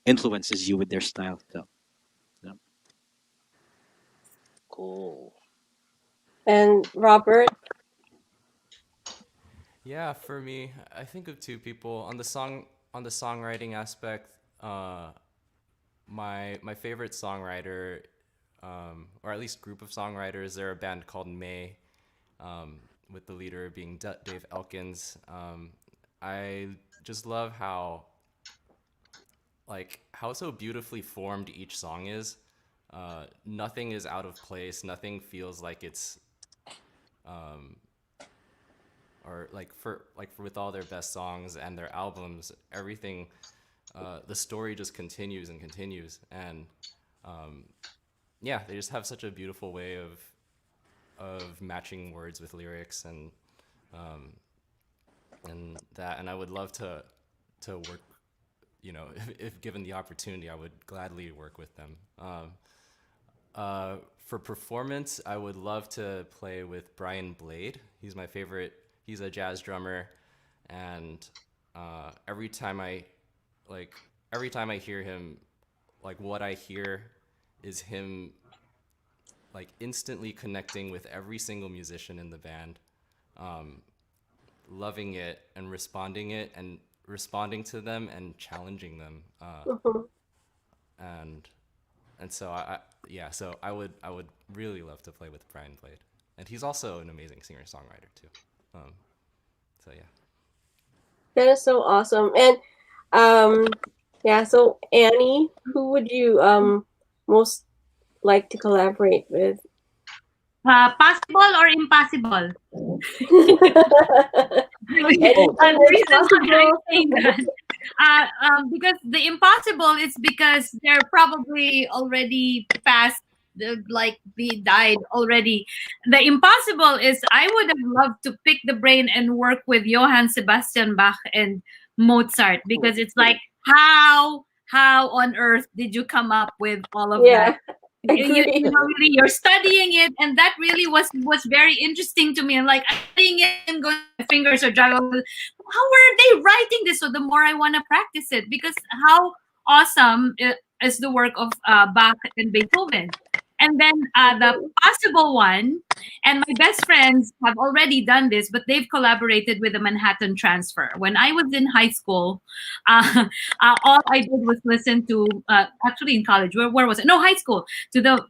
influences you with their style. So yeah. Cool. And Robert? Yeah, for me, I think of two people on the songwriting aspect. My favorite songwriter, or at least group of songwriters, they're a band called May, with the leader being Dave Elkins. I just love how so beautifully formed each song is. Nothing is out of place. Nothing feels like it's um, or for with all their best songs and their albums, everything, the story just continues and continues, and yeah, they just have such a beautiful way of matching words with lyrics, um, and I would love to work, if given the opportunity, I would gladly work with them. For performance, I would love to play with Brian Blade. He's my favorite. He's a jazz drummer, and every time I hear him, like what I hear is him like instantly connecting with every single musician in the band, um, loving it and responding to them and challenging them, Mhm. and so yeah, so I would really love to play with Brian Blade, and he's also an amazing singer songwriter too. Um, so yeah. That is so awesome. And yeah, so Annie, who would you most like to collaborate with? Possible or impossible? Anything The is reason why I'm possible. saying that, because the impossible is because they're probably already past, like they died already. The impossible is I would have loved to pick the brain and work with Johann Sebastian Bach and Mozart, because it's like how on earth did you come up with all of that? Yeah, agree. Really, you're studying it, and that really was very interesting to me. And like I'm studying it and going, my fingers are dry. How were they writing this? So the more I want to practice it, because how awesome is the work of Bach and Beethoven. And then the possible one And my best friends have already done this, but they've collaborated with the Manhattan Transfer. When I was in high school, all I did was listen to, actually in college, where was it? No, high school, to the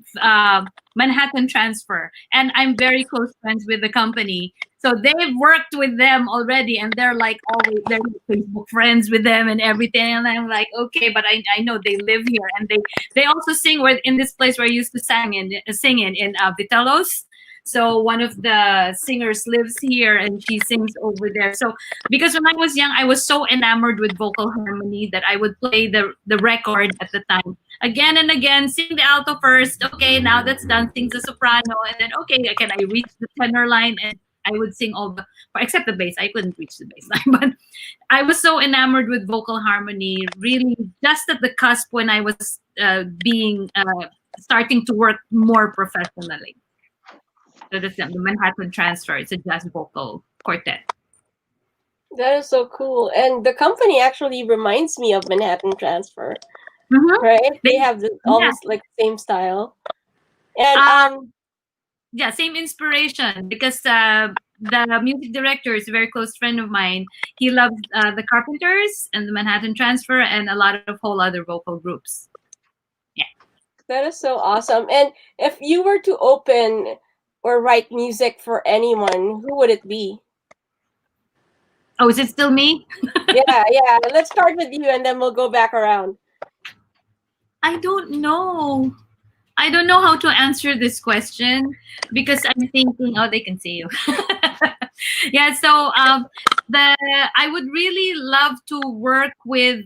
Manhattan Transfer. And I'm very close friends with the company. So they've worked with them already, and they're like always, they're Facebook friends with them and everything. And I'm like, okay, but I know they live here, and they also sing in this place where I used to sing in Vitelos. So one of the singers lives here, and she sings over there. So because when I was young, I was so enamored with vocal harmony that I would play the record at the time again and again, sing the alto first. Okay, now that's done. Sing the soprano, and then okay, can I reach the tenor line? And I would sing all except the bass. I couldn't reach the bass line, but I was so enamored with vocal harmony. Really, just at the cusp when I was starting to work more professionally. So that's the Manhattan Transfer. It's a jazz vocal quartet. That is so cool. And the company actually reminds me of Manhattan Transfer, right? They have almost like same style. And yeah, same inspiration, because the music director is a very close friend of mine. He loves the Carpenters and the Manhattan Transfer and a lot of whole other vocal groups. Yeah. That is so awesome. And if you were to open or write music for anyone, who would it be? Oh, is it still me? yeah. Let's start with you, and then we'll go back around. I don't know. I don't know how to answer this question, because I'm thinking, oh, they can see you. Yeah, so I would really love to work with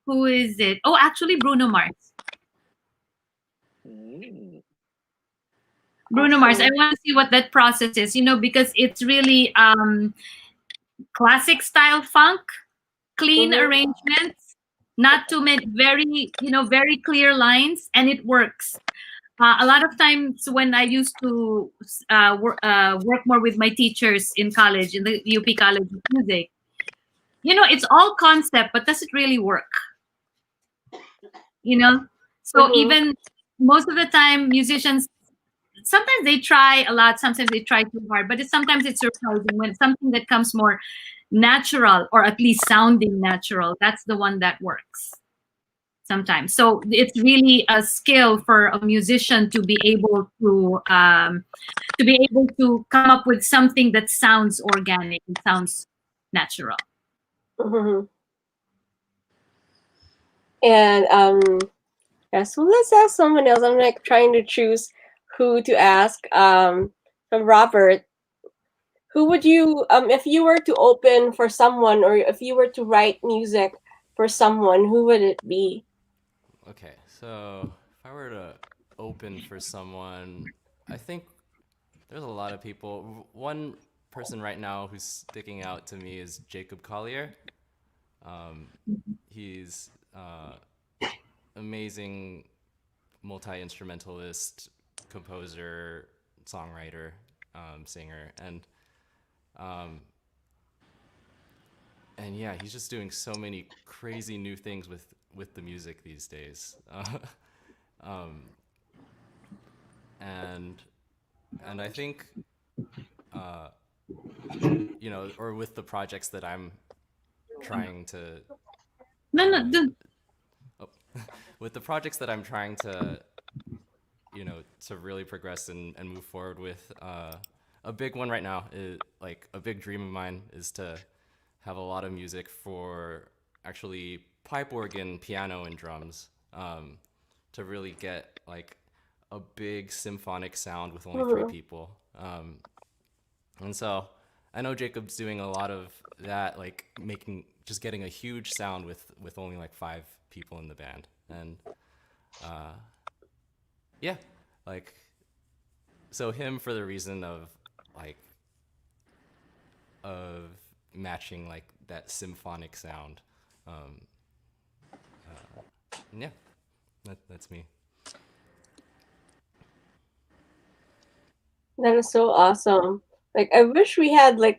who is it? Oh, actually Bruno Mars. Bruno Mars. I want to see what that process is, because it's really classic style funk, clean arrangements, not too many, very clear lines, and it works. A lot of times when I used to work more with my teachers in college, in the UP College of Music, it's all concept, but does it really work? So even most of the time, musicians, sometimes they try a lot, sometimes they try too hard, but sometimes it's surprising when something that comes more natural, or at least sounding natural, that's the one that works sometimes. So it's really a skill for a musician to be able to come up with something that sounds organic and sounds natural. And yeah, so let's ask someone else. I'm like trying to choose who to ask. From Robert, who would you if you were to open for someone, or if you were to write music for someone, who would it be? Okay, so if I were to open for someone, I think there's a lot of people. One person right now who's sticking out to me is Jacob Collier. He's amazing multi-instrumentalist, composer, songwriter, singer, and yeah, he's just doing so many crazy new things with the music these days. And I think or with the projects that I'm trying to with the projects that I'm trying to to really progress and move forward with, a big one right now is, like, a big dream of mine is to have a lot of music for actually pipe organ, piano, and drums, to really get like a big symphonic sound with only 3 people. And so I know Jacob's doing a lot of that, like getting a huge sound with only like 5 people in the band. And yeah, like, so him for the reason of matching like that symphonic sound. Yeah, that's me. That is so awesome. Like, I wish we had the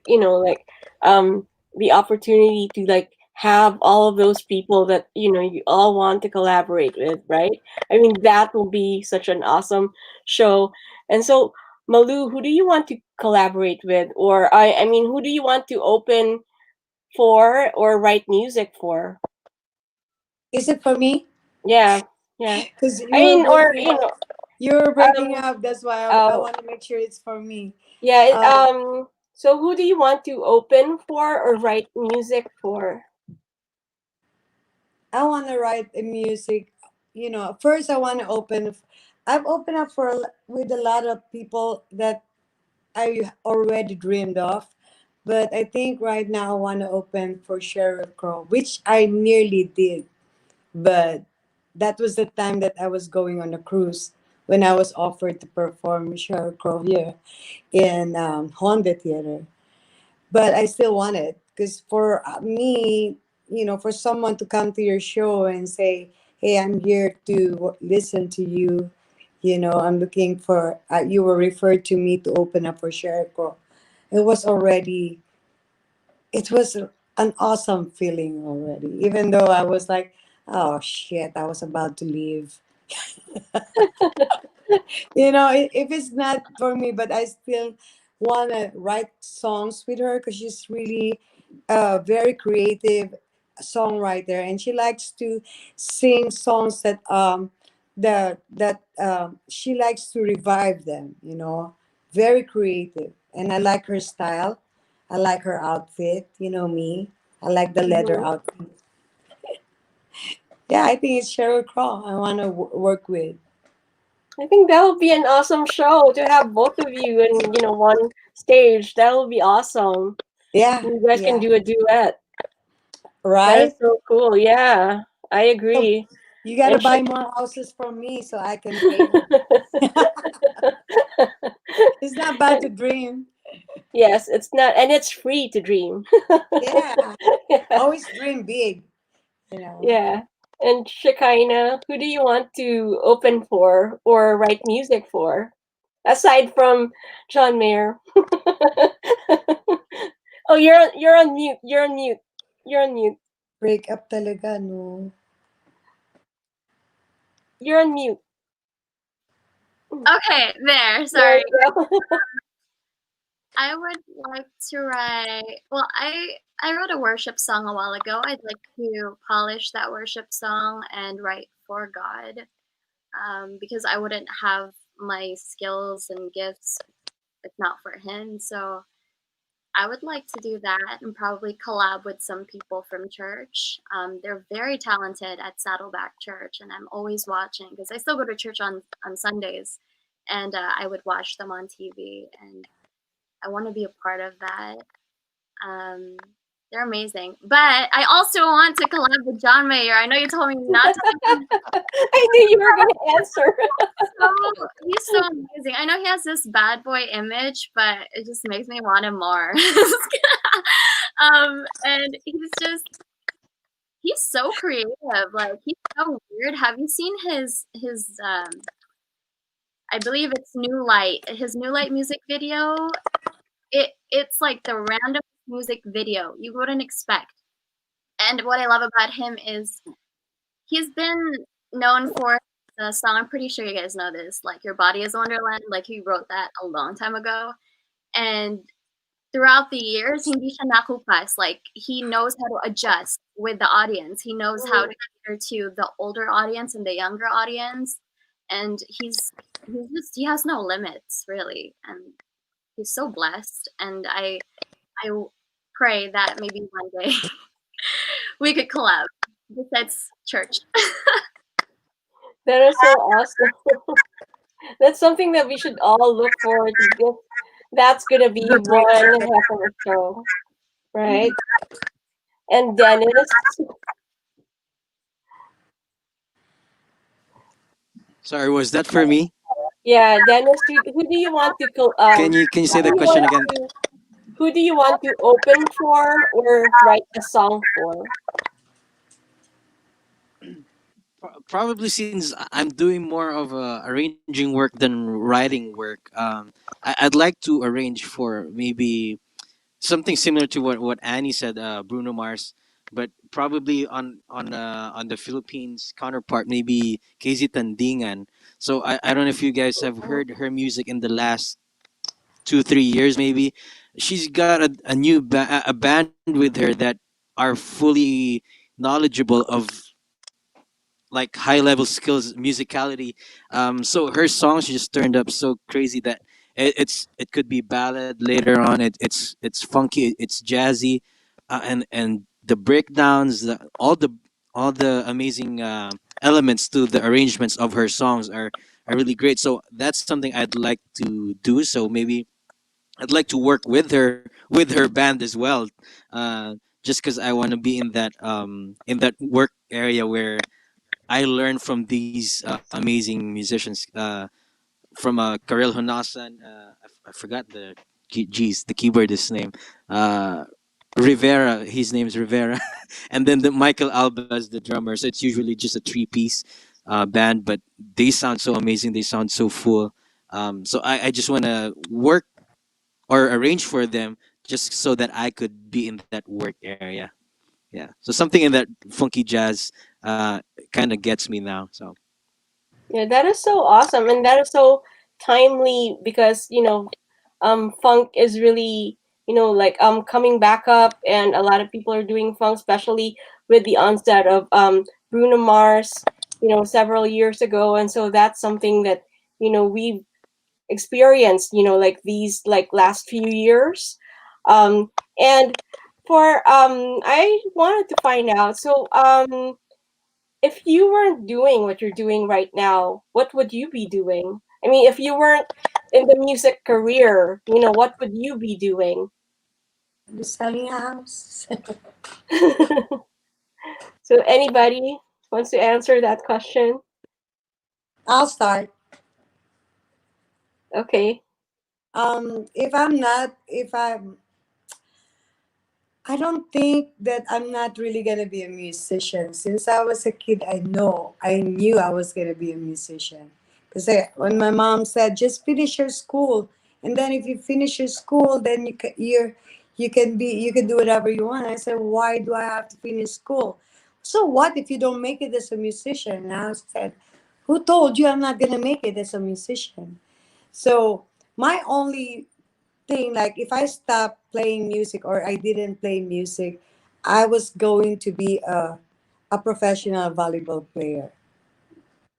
opportunity to like have all of those people that you all want to collaborate with, right? I mean, that will be such an awesome show. And so, Malu, who do you want to collaborate with, or I mean, who do you want to open for or write music for? Is it for me? Yeah, yeah. Because I you were mean, or breaking up. You were breaking um, up. That's why I oh, want to make sure it's for me. yeah. Um, So who do you want to open for or write music for? I want to write a music. First I want to open. I've opened up with a lot of people that I already dreamed of, but I think right now I want to open for Sheryl Crow, which I nearly did, but that was the time that I was going on a cruise when I was offered to perform Sheryl Crow here in Honda Theater. But I still want it because for me, for someone to come to your show and say, "Hey, I'm here to listen to you," I'm looking for. You were referred to me to open up for Sherco. It was already. It was an awesome feeling already. Even though I was like, "Oh shit," I was about to leave. If it's not for me, but I still want to write songs with her because she's really a very creative songwriter, and she likes to sing songs that she likes to revive them. Very creative, and I like her style. I like her outfit. Me. I like the leather Mhm. outfit. Yeah, I think it's Sheryl Crow I want to work with. I think that would be an awesome show to have both of you in one stage. That would be awesome. Yeah, You guys can yeah. do a duet. That is Right? so cool. Yeah, I So agree. you gotta And buy more houses from me so I can pay her. It's not bad to dream. yes, it's not, and it's free to dream. Yeah. yeah. Always dream big. Yeah. And Shekinah, who do you want to open for or write music for? Aside from John Mayer. oh, you're on mute. You're on mute. You're on mute. Break up talaga, no? You're on mute. Okay, there. There Sorry. you go. I would like to write. Well, I wrote a worship song a while ago. I'd like to polish that worship song and write for God, because I wouldn't have my skills and gifts if not for Him. So I would like to do that and probably collab with some people from church. They're very talented at Saddleback Church, and I'm always watching because I still go to church on Sundays, and I would watch them on TV, and I want to be a part of that. Um, they're amazing, but I also want to collab with John Mayer. I know you told me not to. I knew you were going to answer. He's so amazing. I know he has this bad boy image, but it just makes me want him more. And he's so creative. Like he's so weird. Have you seen his I believe it's New Light. His New Light music video. It's like the random music video you wouldn't expect. And what I love about him is he's been known for the song. I'm pretty sure you guys know this. Like Your Body Is a Wonderland. Like he wrote that a long time ago. And throughout the years, hindi siya nakupas. Like he knows how to adjust with the audience. He knows how to cater to the older audience and the younger audience. And he has no limits really. And he's so blessed. And I pray that maybe one day we could collab besides church. That is so awesome. That's something that we should all look forward to. That's going to be one heck of a show, right? And Dennis, Sorry, was that for me? yeah, Dennis, who do you want to Can you say who the do you question want again? who do you want to open for or write a song for? Probably since I'm doing more of arranging work than writing work. I'd like to arrange for maybe something similar to what Annie said. Bruno Mars. but probably on the Philippines counterpart, maybe KZ Tandingan. So I don't know if you guys have Oh, heard her music in the last 2 3 years maybe. She's got a new a band with her that are fully knowledgeable of like high level skills musicality. So her songs just turned up so crazy that it could be ballad later on. It's funky, it's jazzy, and the breakdowns, all the amazing elements to the arrangements of her songs are really great. So that's something I'd like to do. So maybe I'd like to work with her band as well, just because I want to be in that work area where I learned from these amazing musicians, from Karel Honasan. I forgot the keyboardist's name. Uh, Rivera. His name's Rivera, and then the Michael Alba's the drummer. So it's usually just a three-piece band, but they sound so amazing. They sound so full. So I just want to work or arrange for them just so that I could be in that work area. Yeah. So something in that funky jazz kind of gets me now. So yeah, that is so awesome, and that is so timely because funk is really like coming back up, and a lot of people are doing funk, especially with the onset of Bruno Mars, several years ago, and so that's something that we've experienced, like these like last few years, and for I wanted to find out, so if you weren't doing what you're doing right now, what would you be doing? I mean, if you weren't in the music career, what would you be doing? Selling a house. So anybody wants to answer that question? I'll start. Okay. If I'm not, if I'm, I don't think that I'm not really gonna be a musician. Since I was a kid, I knew I was gonna be a musician. Because when my mom said, "Just finish your school, and then if you finish your school, then you can do whatever you want." I said, "Why do I have to finish school? So what if you don't make it as a musician?" And I said, "Who told you I'm not gonna make it as a musician?" So my only thing, like if I stopped playing music or I didn't play music, I was going to be a professional volleyball player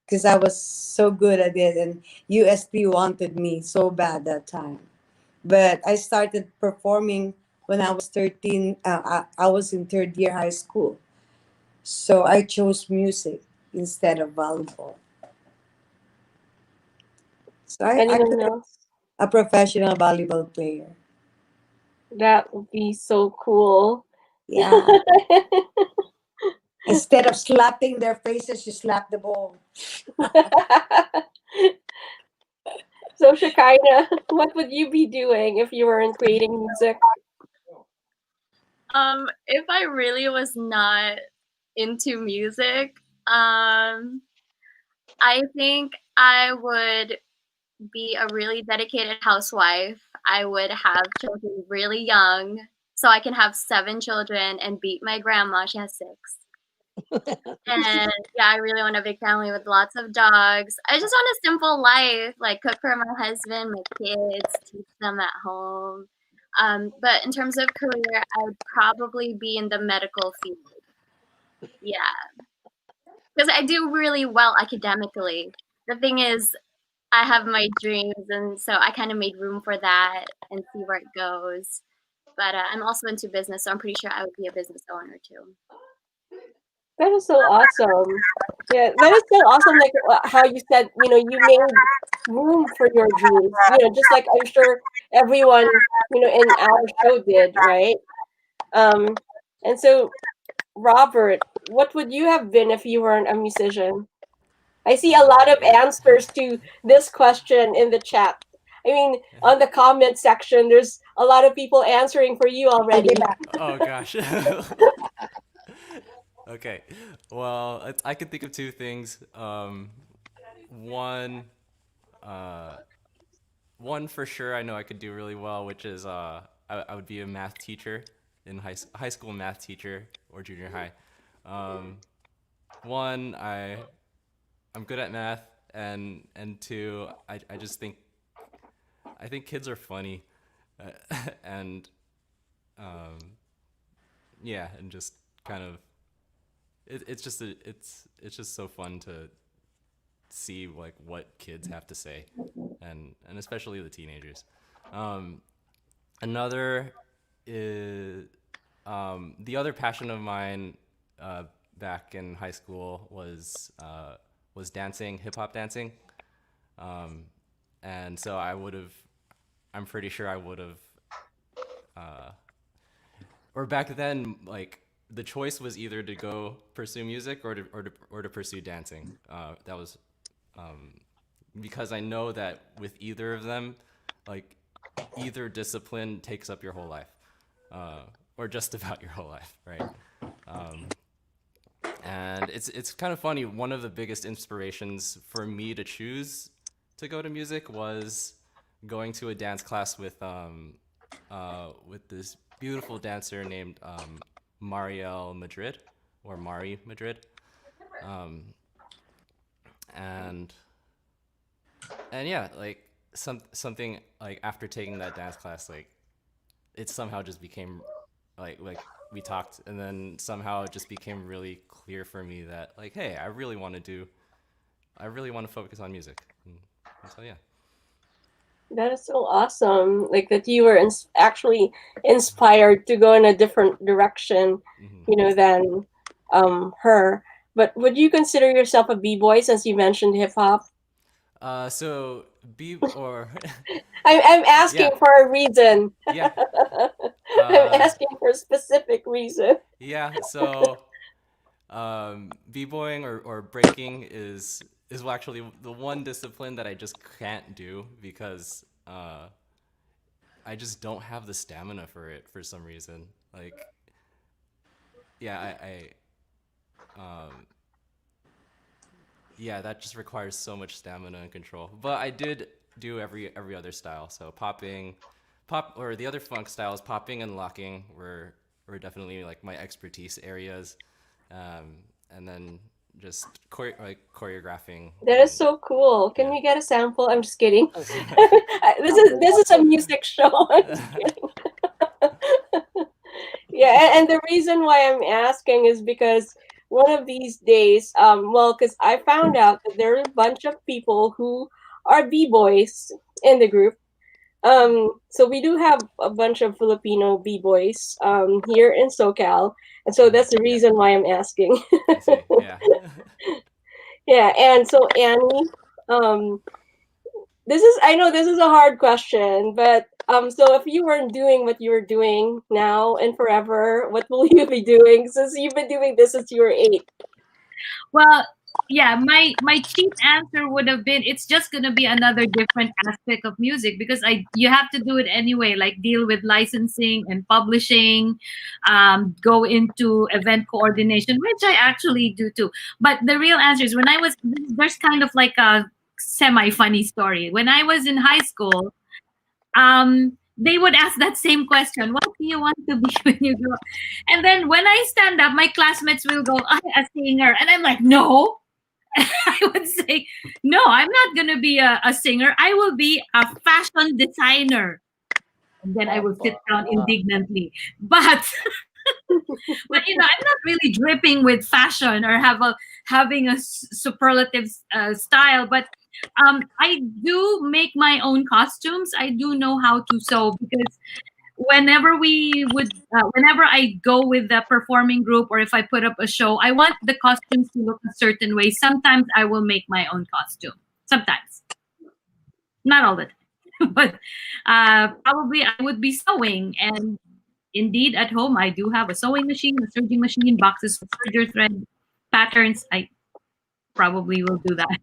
because I was so good at it, and USP wanted me so bad that time. But I started performing when I was 13. I was in third year high school. So I chose music instead of volleyball. So I Anyone could have else? a professional volleyball player. That would be so cool. Yeah. Instead of slapping their faces, you slap the ball. So Shekinah, what would you be doing if you weren't creating music? If I really was not into music, I think I would be a really dedicated housewife. I would have children really young so I can have 7 children and beat my grandma. She has 6. And yeah, I really want a big family with lots of dogs. I just want a simple life, like cook for my husband, my kids, teach them at home. But in terms of career, I would probably be in the medical field. Yeah, because I do really well academically. The thing is, I have my dreams, and so I kind of made room for that and see where it goes. But I'm also into business, so I'm pretty sure I would be a business owner too. That is so awesome. Yeah, that is so awesome. Like how you said, you made room for your dreams. Just like I'm sure everyone, in our show did, right? Um, and so Robert, what would you have been if you weren't a musician? I see a lot of Yeah. answers to this question in the chat. I mean, on the comment section, there's a lot of people answering for you I'll be already. back. Oh gosh. Okay. Well, I could think of two things. One, uh, one for sure I know I could do really well, which is I would be a math teacher. in high school math teacher or junior high. One, I'm good at math, and two, I just think kids are funny, and yeah, and just kind of it's just so fun to see like what kids have to say, and especially the teenagers. Another is the other passion of mine back in high school was dancing, hip hop dancing, and so I'm pretty sure I would have, or back then, like the choice was either to go pursue music or to pursue dancing. That was because I know that with either of them, like either discipline takes up your whole life, or just about your whole life, right? And it's kind of funny. One of the biggest inspirations for me to choose to go to music was going to a dance class with this beautiful dancer named Mariel Madrid, or Mari Madrid, and yeah, like something like after taking that dance class, like it somehow just became like we talked, and then somehow it just became really clear for me that like, hey, I really want to focus on music, and so yeah. That is so awesome. Like that you were actually inspired to go in a different direction, than her. But would you consider yourself a b-boy since you mentioned hip hop? So or I'm asking for a reason. Yeah. I'm asking for a specific reason. Yeah. So b-boying or breaking is actually the one discipline that I just can't do because I just don't have the stamina for it for some reason. Like, yeah, yeah, that just requires so much stamina and control. But I did do every other style. So or the other funk styles, popping and locking were definitely like my expertise areas. And then just choreographing. That is so cool. Can we get a sample? I'm just kidding. This is a music show. I'm just kidding. Yeah, and the reason why I'm asking is because one of these days, because I found out that there are a bunch of people who are b-boys in the group. So we do have a bunch of Filipino b-boys here in SoCal, and so that's the reason why I'm asking. I see. Yeah. Yeah, and so Annie, I know this is a hard question, but so if you weren't doing what you're doing now and forever, what will you be doing since you've been doing this since you were 8? Well, yeah, my cheap answer would have been it's just gonna be another different aspect of music because you have to do it anyway, like deal with licensing and publishing, go into event coordination, which I actually do too. But the real answer is there's kind of like a semi-funny story. When I was in high school, they would ask that same question, what do you want to be when you grow up? And then when I stand up, my classmates will go, a singer. And I'm like, no. I would say, no, I'm not going to be a singer. I will be a fashion designer. And then I will sit down indignantly. But but I'm not really dripping with fashion or having a superlative style. But I do make my own costumes. I do know how to sew because whenever I go with the performing group or if I put up a show, I want the costumes to look a certain way. Sometimes I will make my own costume. Sometimes, not all the time, but probably I would be sewing. And indeed, at home, I do have a sewing machine, a serging machine, boxes of serger thread, patterns. I probably will do that.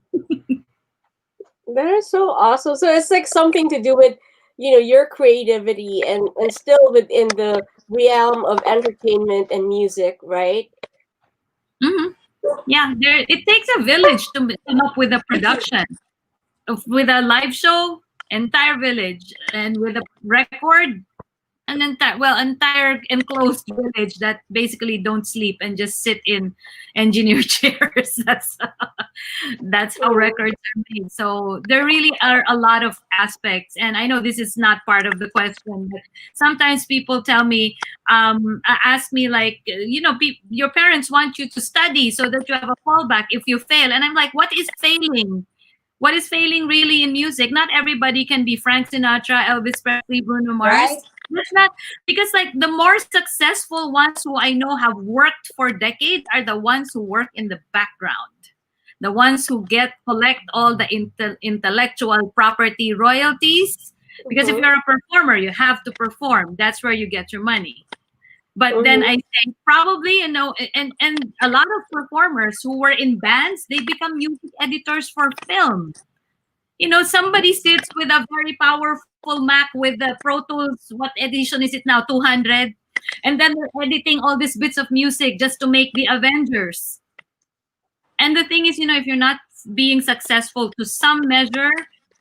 That is so awesome. So it's like something to do with, your creativity and still within the realm of entertainment and music, right? Mm-hmm. Yeah, it takes a village to come up with a production. With a live show, entire village, and with a record, entire enclosed village that basically don't sleep and just sit in engineer chairs. That's how Mm. records are made. So there really are a lot of aspects, and I know this is not part of the question, but sometimes people tell me, ask me like, your parents want you to study so that you have a fallback if you fail, and I'm like, what is failing? What is failing really in music? Not everybody can be Frank Sinatra, Elvis Presley, Bruno Mars. Right? That's not, because like the more successful ones who I know have worked for decades are the ones who work in the background. The ones who collect all the intellectual property royalties. Because if Mhm. you're a performer, you have to perform. That's where you get your money. But then Mhm. I think probably, and a lot of performers who were in bands, they become music editors for film. Somebody sits with a very powerful Mac with the Pro Tools. What edition is it now? 200. And then they're editing all these bits of music just to make the Avengers. And the thing is, if you're not being successful to some measure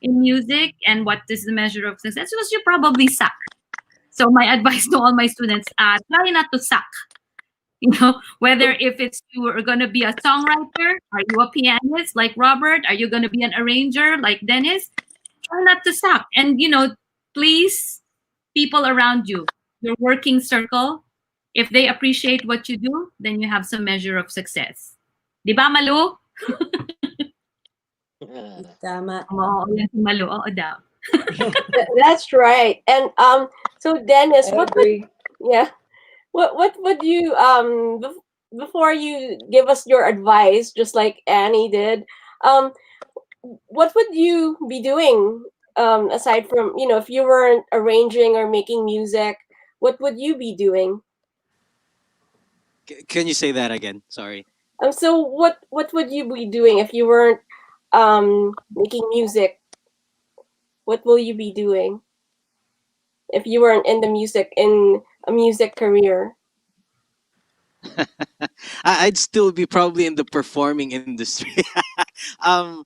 in music, and what is the measure of success? Because you probably suck. So my advice to all my students, try not to suck. Whether if it's you are going to be a songwriter, are you a pianist like Robert? Are you going to be an arranger like Dennis? Try not to suck. And, please, people around you, your working circle, if they appreciate what you do, then you have some measure of success. Di ba, Malu? Tama. Oo, yan si Malu. Oo daw. That's right. And so Dennis, I agree. yeah, what would you before you give us your advice, just like Annie did, um, what would you be doing aside from, if you weren't arranging or making music, what would you be doing? Can you say that again? Sorry. So what would you be doing if you weren't making music? What will you be doing if you weren't in a music career? I'd still be probably in the performing industry. um,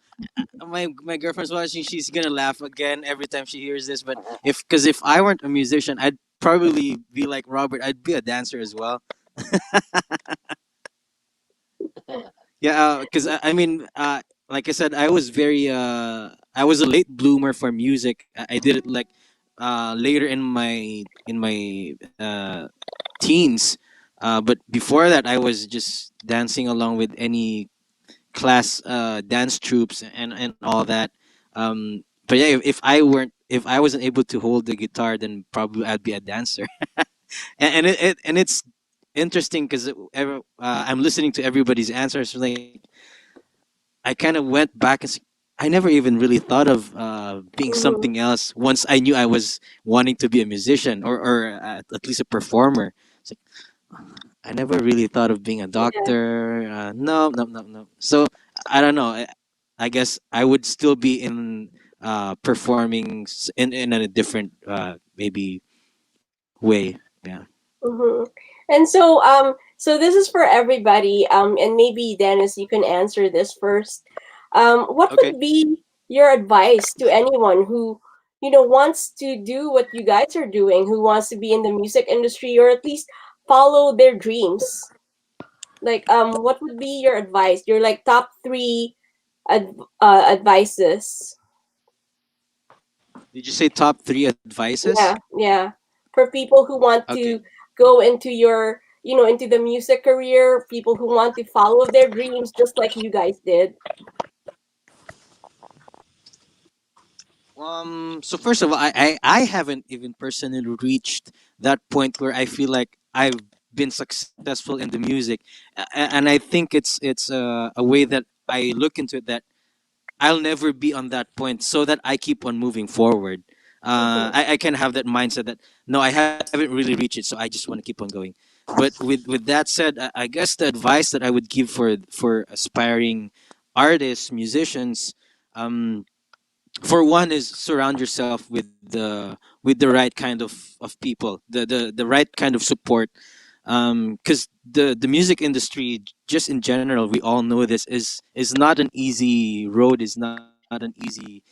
my girlfriend's watching. She's gonna laugh again every time she hears this. But if I weren't a musician, I'd probably be like Robert. I'd be a dancer as well. Yeah, because I mean, like I said, I was a late bloomer for music. I did it like later in my teens. But before that, I was just dancing along with any class dance troops and all that. But yeah, if I wasn't able to hold the guitar, then probably I'd be a dancer. And it's interesting because I'm listening to everybody's answers. Like I kind of went back and I never even really thought of being Mm-hmm. something else once I knew I was wanting to be a musician or at least a performer. It's like, I never really thought of being a Yeah. doctor. No, no, no, no. So I don't know. I guess I would still be in performing in a different maybe way. Yeah. Mm-hmm. And so this is for everybody. And maybe Dennis, you can answer this first. What Okay. would be your advice to anyone who, wants to do what you guys are doing, who wants to be in the music industry or at least follow their dreams? Like, what would be your advice? Your like top three advices. Did you say top three advices? Yeah, yeah. For people who want Okay. to go into into the music career, people who want to follow their dreams just like you guys did. So first of all, I haven't even personally reached that point where I feel like I've been successful in the music, and I think it's a way that I look into it that I'll never be on that point, so that I keep on moving forward. Mm-hmm. I can have that mindset that no, I haven't really reached it, so I just want to keep on going. But with that said, I guess the advice that I would give for aspiring artists, musicians, um, for one is surround yourself with the right kind of people, the right kind of support, because the music industry, just in general, we all know this is not an easy road, is not an easy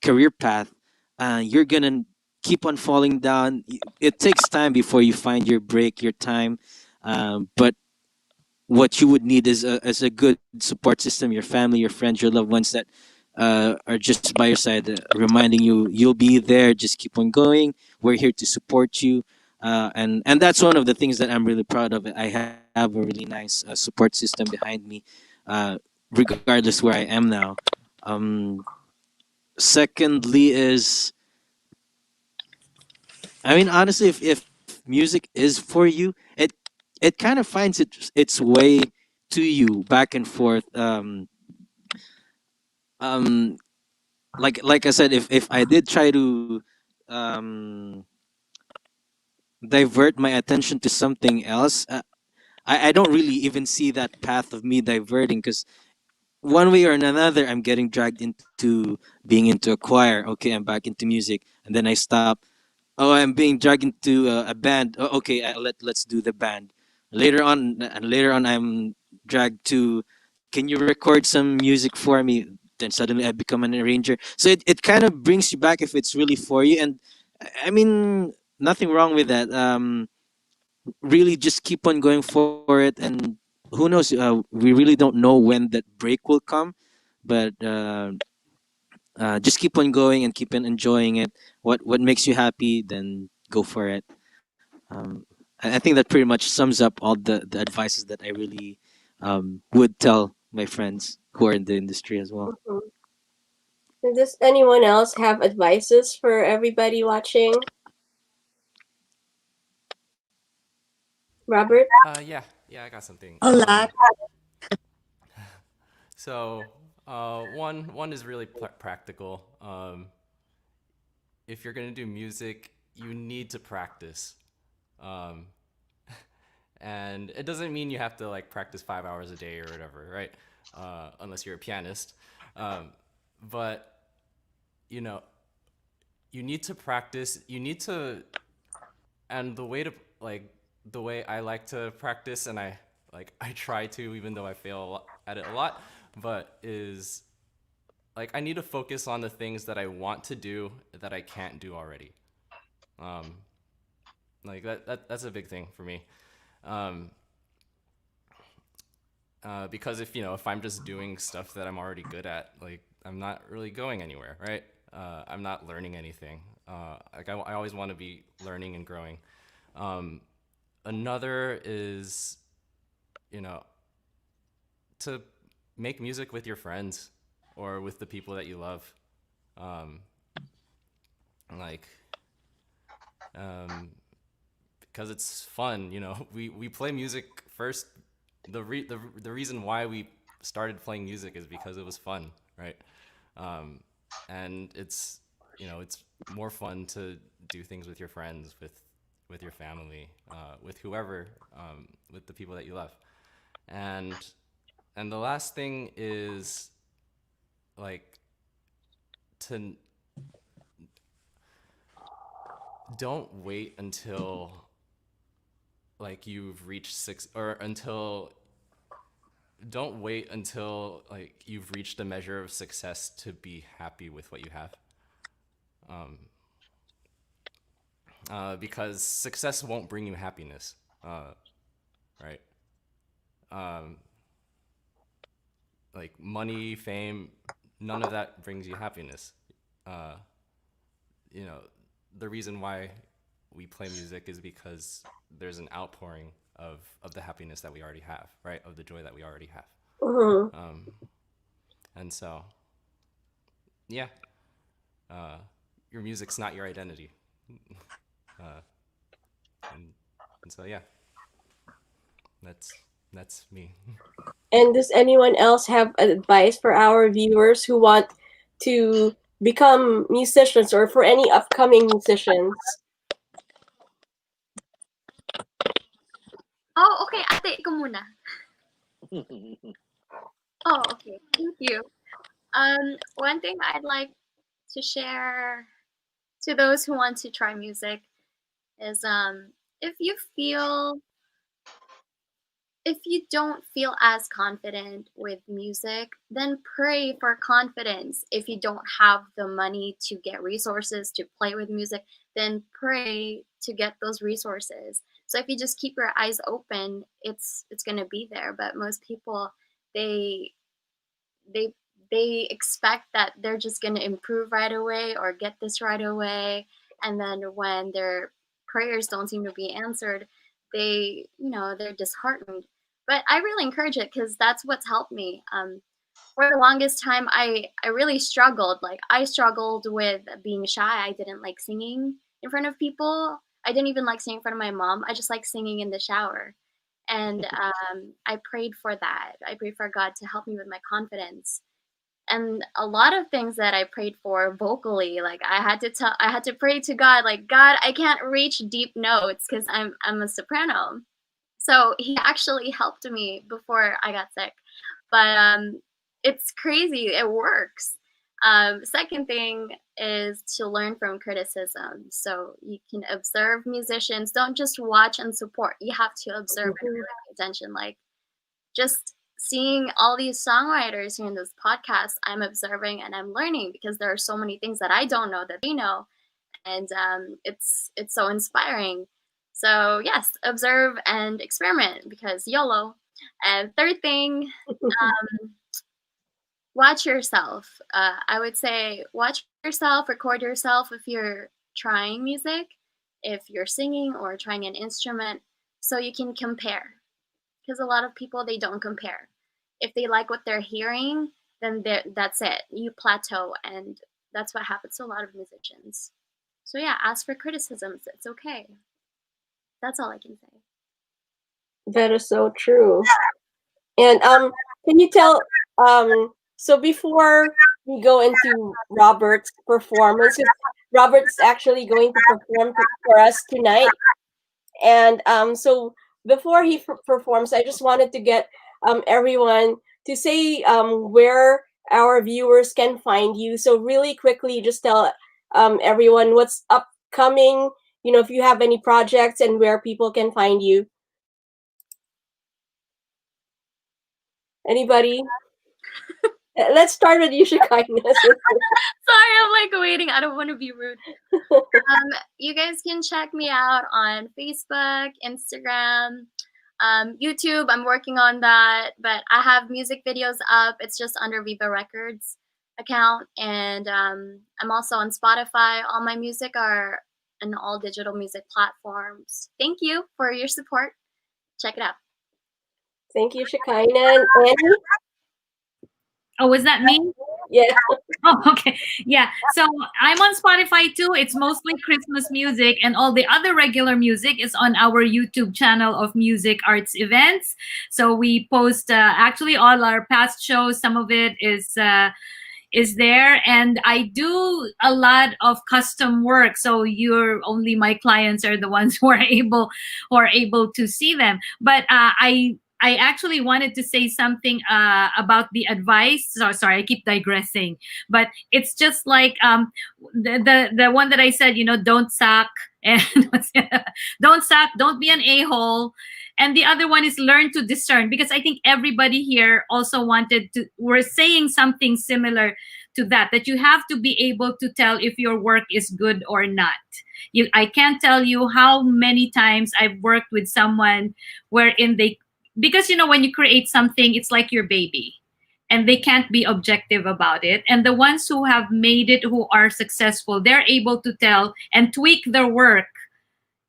career path. You're gonna keep on falling down. It takes time before you find your break, your time. But what you would need is a good support system, your family, your friends, your loved ones that are just by your side, reminding you you'll be there. Just keep on going. We're here to support you. And that's one of the things that I'm really proud of. I have a really nice support system behind me, uh, regardless where I am now. Um, Secondly is, I mean, honestly, if music is for you, it kind of finds its way to you back and forth. Um, like I said, if I did try to um, divert my attention to something else, I don't really even see that path of me diverting, because one way or another, I'm getting dragged into being into a choir. Okay, I'm back into music, and then I stop. Oh, I'm being dragged into a band. Oh, okay, let's do the band. Later on, I'm dragged to. Can you record some music for me? Then suddenly I become an arranger. So it kind of brings you back if it's really for you. And I mean, nothing wrong with that. Really, just keep on going for it. And who knows? We really don't know when that break will come, but just keep on going and keep on enjoying it. What makes you happy, then go for it. I think that pretty much sums up all the advices that I really would tell my friends who are in the industry as well. Mhm. Does anyone else have advices for everybody watching? Robert? Yeah, I got something. A lot. So one is really practical. If you're gonna do music, you need to practice. Um, and it doesn't mean you have to like practice 5 hours a day or whatever, right? Unless you're a pianist. But you know, you need to practice. You need to, and the way to like the way I like to practice, and I try to, even though I fail at it a lot, but is like I need to focus on the things that I want to do that I can't do already. Um, like that's a big thing for me. Um, because if I'm just doing stuff that I'm already good at, like I'm not really going anywhere, right? I'm not learning anything. I always want to be learning and growing. Um, Another is, you know, to make music with your friends or with the people that you love. Um, like, um, because it's fun, we play music first. The reason why we started playing music is because it was fun, right? Um, and it's more fun to do things with your friends, with your family, with whoever, with the people that you love. And and the last thing is like to don't wait until like you've reached six or until don't wait until like you've reached a measure of success to be happy with what you have. Um, because success won't bring you happiness, right? Um, like money, fame, none of that brings you happiness. Uh, you know, the reason why we play music is because there's an outpouring of the happiness that we already have, right? Of the joy that we already have. Mhm. And so, yeah, uh, your music's not your identity. Uh, and, and so, yeah, that's that's me. And does anyone else have advice for our viewers who want to become musicians or for any upcoming musicians? Oh, okay. Ate, ikaw muna. Oh, okay. Thank you. One thing I'd like to share to those who want to try music is if you feel if you don't feel as confident with music, then pray for confidence. If you don't have the money to get resources to play with music, then pray to get those resources. So if you just keep your eyes open, it's going to be there. But most people, they they they expect that they're just going to improve right away or get this right away, and then when their prayers don't seem to be answered, they're disheartened. But I really encourage it because that's what's helped me. For the longest time, I really struggled. Like, I struggled with being shy. I didn't like singing in front of people. I didn't even like singing in front of my mom. I just like singing in the shower. And I prayed for that. I prayed for God to help me with my confidence. And a lot of things that I prayed for vocally, like I had to pray to God, like, God, I can't reach deep notes because I'm a soprano. So he actually helped me before I got sick. But it's crazy. It works. Second thing is to learn from criticism. So you can observe musicians. Don't just watch and support. You have to observe and really pay attention. Like, just seeing all these songwriters here in this podcast, I'm observing and I'm learning because there are so many things that I don't know that they know, and it's so inspiring. So yes, observe and experiment because YOLO. And third thing, watch yourself. I would say watch yourself, record yourself if you're trying music, if you're singing or trying an instrument, so you can compare. Because a lot of people, they don't compare. If they like what they're hearing, then that's it. You plateau, and that's what happens to a lot of musicians. So yeah, ask for criticisms. It's okay. That's all I can say. That is so true. And can you tell so before we go into Robert's performance, 'cause Robert's actually going to perform for us tonight, and so before he performs, I just wanted to get everyone to say where our viewers can find you. So really quickly, just tell everyone what's upcoming. You know, if you have any projects and where people can find you. Anybody? Let's start with you, Shekinah. Sorry, I'm like waiting. I don't want to be rude. You guys can check me out on Facebook, Instagram, YouTube. I'm working on that, but I have music videos up. It's just under Viva Records account, and I'm also on Spotify. All my music are on all digital music platforms. Thank you for your support. Check it out. Thank you, Shekinah. And Annie? Oh, was that me? Yeah. Oh, okay. Yeah. So I'm on Spotify too. It's mostly Christmas music, and all the other regular music is on our YouTube channel of Music Arts Events. So we post actually all our past shows. Some of it is there, and I do a lot of custom work. So you're only my clients are the ones who are able to see them. But I actually wanted to say something about the advice. So, sorry, I keep digressing, but it's just like the one that I said, don't suck, and don't suck, don't be an a-hole. And the other one is learn to discern, because I think everybody here also we're saying something similar to that you have to be able to tell if your work is good or not. I can't tell you how many times I've worked with someone wherein because when you create something, it's like your baby, and they can't be objective about it. And the ones who have made it, who are successful, they're able to tell and tweak their work,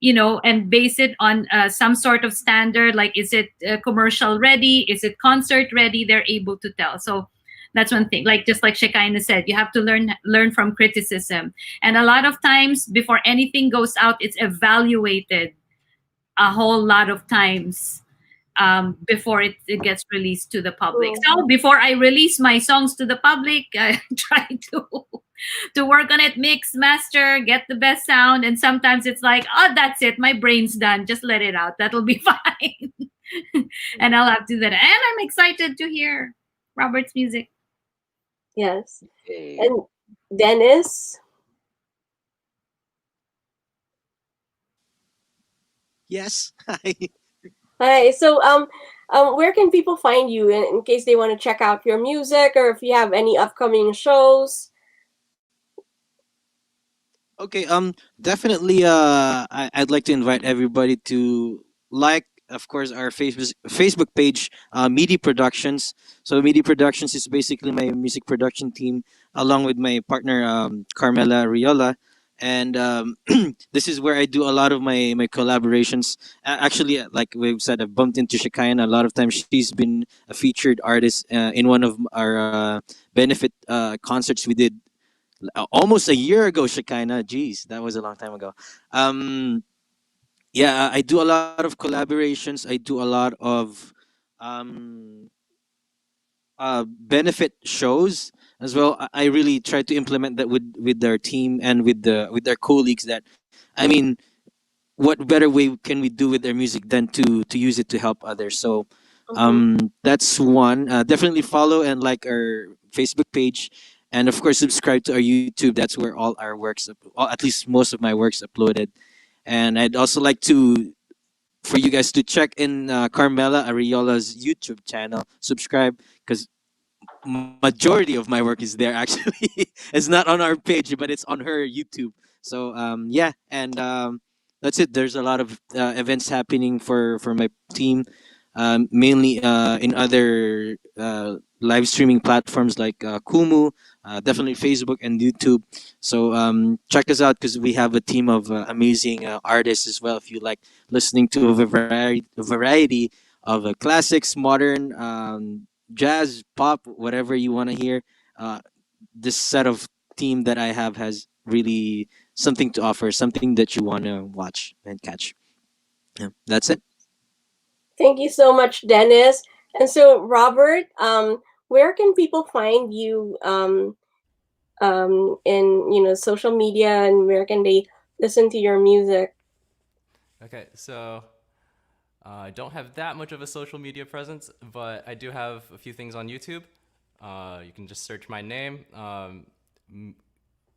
and base it on some sort of standard, like, is it commercial ready? Is it concert ready? They're able to tell. So that's one thing. Like, just like Shekinah said, you have to learn from criticism. And a lot of times, before anything goes out, it's evaluated a whole lot of times before it gets released to the public. So before I release my songs to the public, I try to work on it, mix, master, get the best sound. And sometimes it's like, oh, that's it, my brain's done, just let it out, that'll be fine. And I'll have to do that. And I'm excited to hear Robert's music. Yes. And Dennis? Yes. Hi. Hi. So where can people find you in case they want to check out your music or if you have any upcoming shows? Okay, definitely. I'd like to invite everybody to like, of course, our Facebook page, Media Productions. So Media Productions is basically my music production team, along with my partner, Carmela Riola, and this is where I do a lot of my collaborations. Actually, like we've said, I've bumped into Shekinah a lot of times. She's been a featured artist in one of our benefit concerts we did almost a year ago, Shekinah. Jeez, that was a long time ago. Um, yeah, I do a lot of collaborations. I do a lot of um, benefit shows as well. I really try to implement that with our team and with our colleagues. That I mean, what better way can we do with their music than to use it to help others? So Mm-hmm. that's one. Definitely follow and like our Facebook page, and of course subscribe to our YouTube. That's where all our works, at least most of my works, uploaded. And I'd also like to for you guys to check in Carmela Ariola's YouTube channel. Subscribe because majority of my work is there actually. It's not on our page, but it's on her YouTube. So yeah, and that's it. There's a lot of events happening for my team, mainly in other live streaming platforms like Kumu, definitely Facebook and YouTube. So check us out because we have a team of amazing artists as well. If you like listening to a variety of classics, modern, jazz, pop, whatever you want to hear. This set of team that I have has really something to offer, something that you want to watch and catch. Yeah, that's it. Thank you so much, Dennis. And so, Robert, where can people find you in social media, and where can they listen to your music? Okay, so I don't have that much of a social media presence, but I do have a few things on YouTube. You can just search my name. M-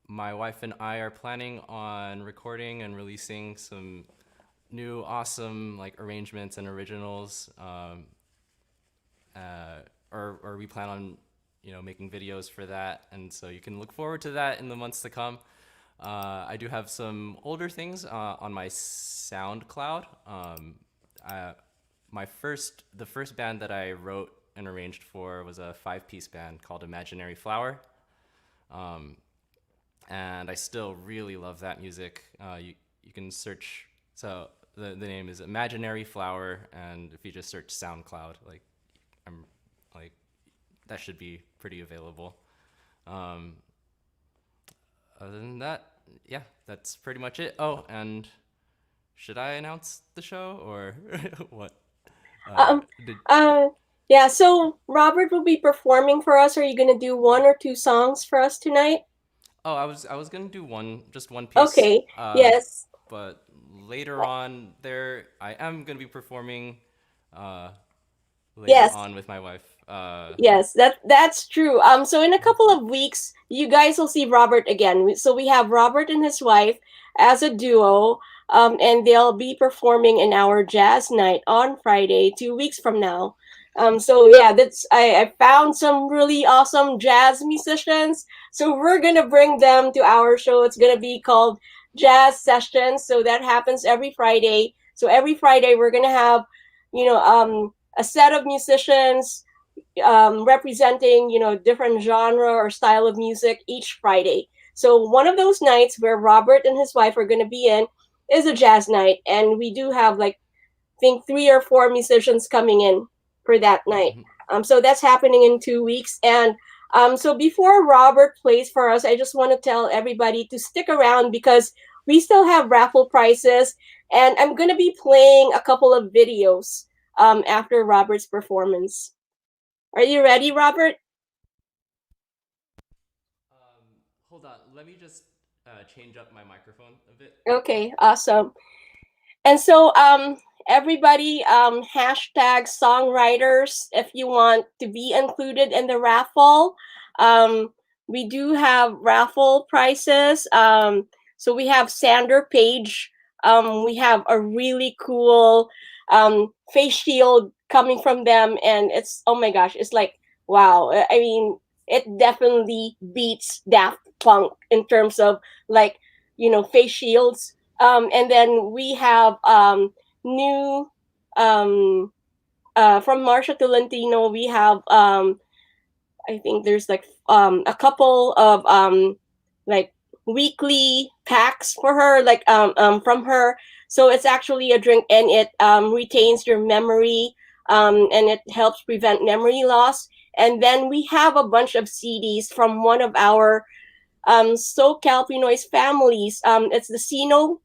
my wife and I are planning on recording and releasing some new awesome like arrangements and originals. Or we plan on making videos for that, and so you can look forward to that in the months to come. I do have some older things on my SoundCloud. I, the first band that I wrote and arranged for was a 5-piece band called Imaginary Flower, um, and I still really love that music. You can search, so the name is Imaginary Flower, and if you just search SoundCloud, like I'm like that should be pretty available. Um, Other than that, yeah, that's pretty much it. Oh, and should I announce the show or what? Um, Did uh, yeah. So, Robert will be performing for us. Are you gonna do one or two songs for us tonight? Oh, I was gonna do just one piece, Okay. Yes. but later on there I am gonna be performing uh, later Yes. on with my wife. Yes, that's true. So in a couple of weeks, you guys will see Robert again. So we have Robert and his wife as a duo, and they'll be performing in our jazz night on Friday, 2 weeks from now. So yeah, I found some really awesome jazz musicians. So we're gonna bring them to our show. It's gonna be called Jazz Sessions. So that happens every Friday. So every Friday we're gonna have, a set of musicians representing different genre or style of music each Friday. So one of those nights where Robert and his wife are going to be in is a jazz night, and we do have like I think 3 or 4 musicians coming in for that night. Mhm. So that's happening in 2 weeks, and so before Robert plays for us, I just want to tell everybody to stick around because we still have raffle prizes, and I'm going to be playing a couple of videos after Robert's performance. Are you ready, Robert? Hold on, let me just change up my microphone a bit. Okay, awesome. And so, everybody, hashtag songwriters if you want to be included in the raffle. Um, we do have raffle prices. So we have Xander Paige. We have a really cool face shield coming from them, and it's, oh my gosh, it's like, wow. I mean, it definitely beats Daft Punk in terms of, like, face shields. And then we have new from Marsha Tolentino. We have I think there's like a couple of like weekly packs for her, like from her. So it's actually a drink, and it retains your memory, and it helps prevent memory loss. And then we have a bunch of CDs from one of our SoCal Pinoy's families. It's the Seno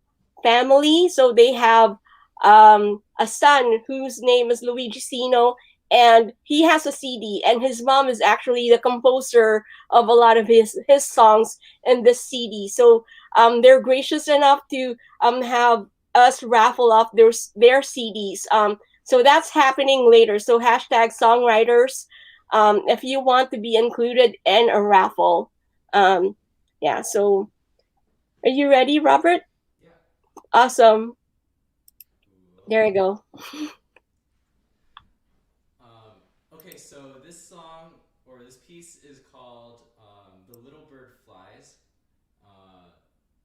family. So they have a son whose name is Luigi Seno, and he has a CD, and his mom is actually the composer of a lot of his songs in this CD. So they're gracious enough to have us raffle off their CDs. So that's happening later. So hashtag songwriters, if you want to be included in a raffle. Yeah, so are you ready, Robert? Yeah. Awesome. There you go. Okay, so this song or this piece is called "The Little Bird Flies."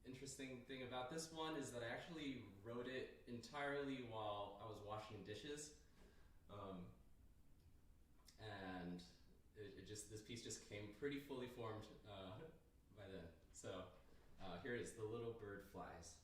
Interesting thing about this one is that I actually wrote it entirely while I was washing dishes, and this piece just came pretty fully formed by then. So here it is, "The Little Bird Flies."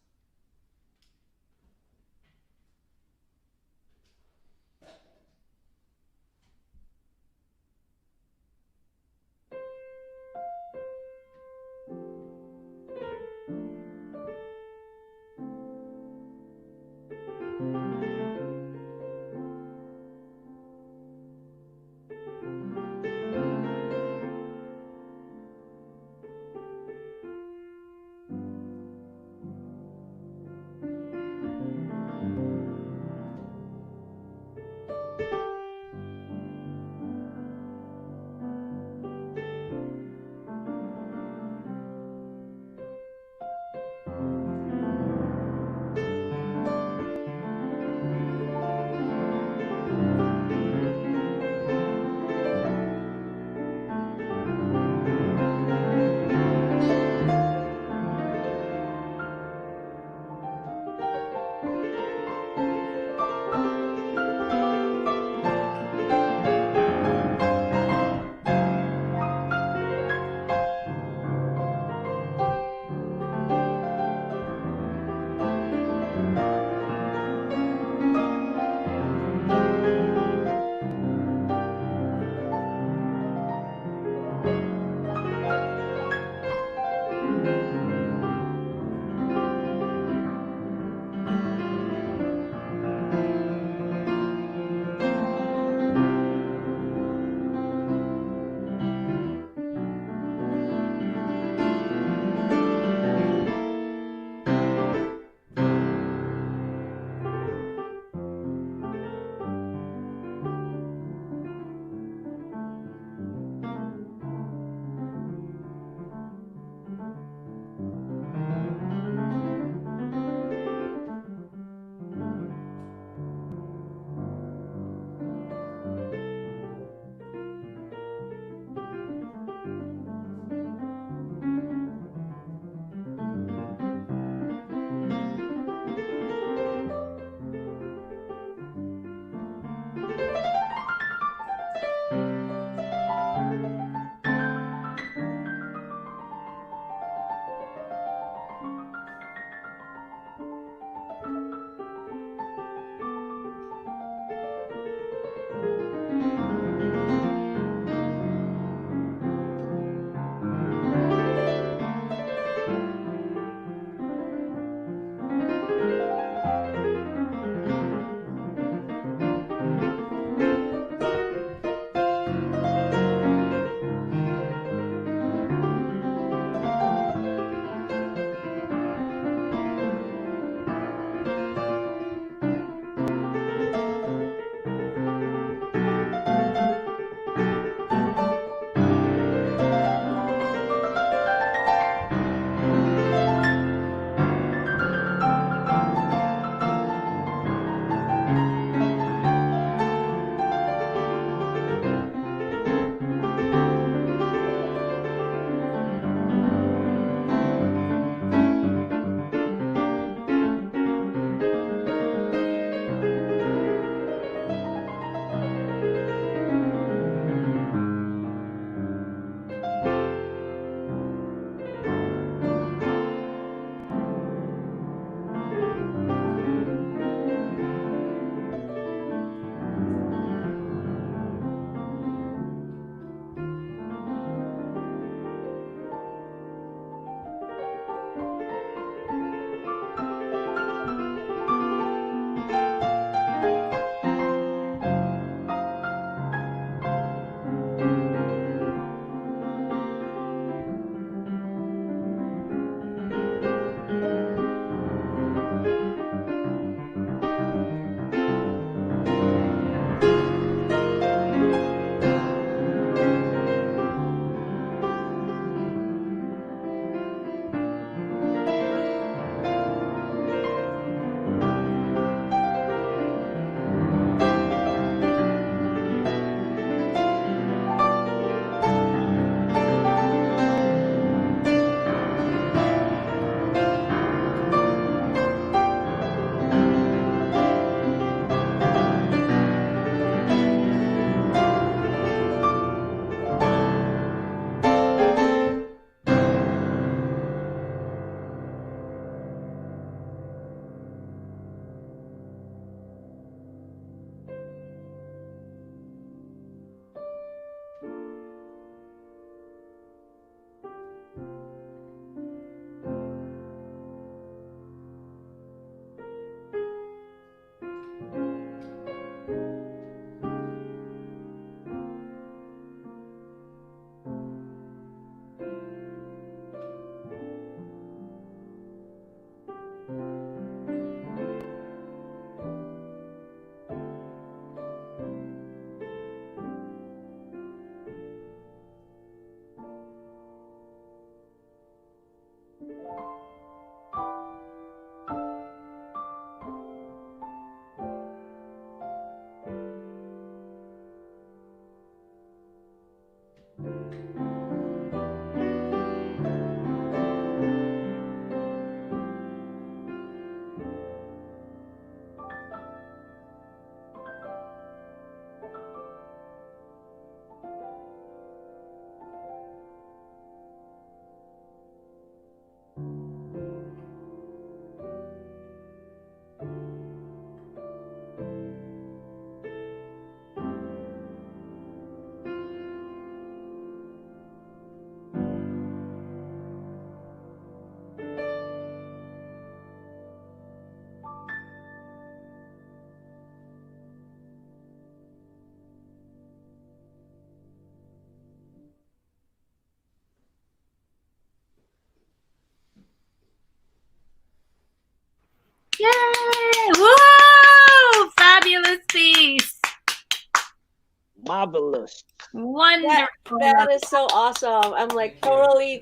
Fabulous. Wonderful. That is so awesome. I'm like totally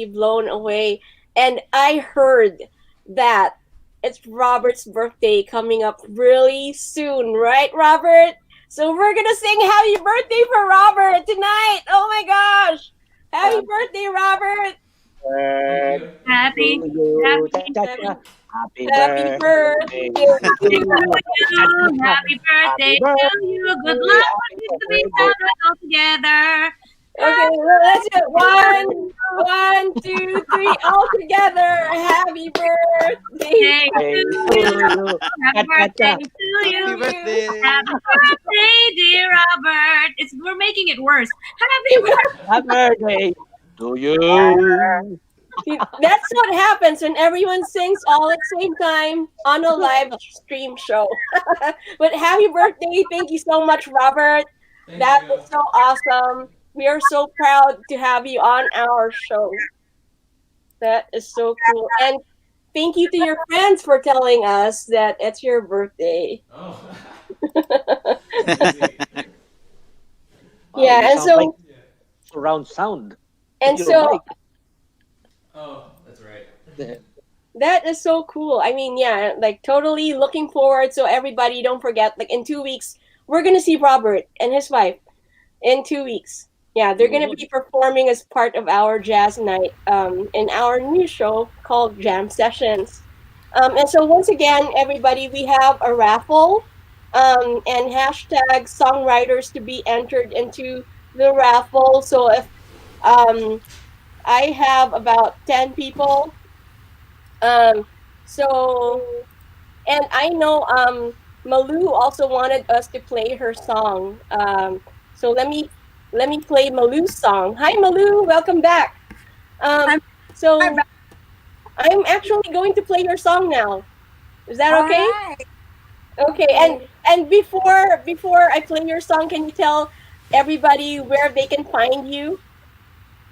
blown away. And I heard that it's Robert's birthday coming up really soon, right, Robert? So we're gonna sing happy birthday for Robert tonight. Oh my gosh. Happy birthday, Robert. Happy, To you. happy, Cha-cha-cha. Happy Happy birthday. birthday to you. happy birthday to you. Good luck with you to be happy all together. Okay, well, let's do it. 1, 2, 3, all together. Happy birthday. Day to Hey, you. Happy birthday Cha-cha-cha. to you. Happy birthday. Happy birthday, dear Robert. We're making it worse. Happy birthday. Happy birthday to you. That's what happens when everyone sings all at the same time on a live stream show. But happy birthday. Thank you so much, Robert. That was so awesome. We are so proud to have you on our show. That is so cool. And thank you to your friends for telling us that it's your birthday. Oh. Yeah, you and sound so like surround sound. and Your so mic. Oh, that's right. that is so cool. I mean, yeah, like totally looking forward. So everybody, don't forget, like in 2 weeks, we're gonna see Robert and his wife in 2 weeks. Yeah, they're gonna be performing as part of our jazz night in our new show called Jam Sessions. And so once again, everybody, we have a raffle and hashtag songwriters to be entered into the raffle. So if I have about 10 people. So, and I know Malu also wanted us to play her song. So let me play Malu's song. Hi Malu, welcome back. So I'm actually going to play your song now. Is that okay? Alright. Okay, and before I play your song, can you tell everybody where they can find you?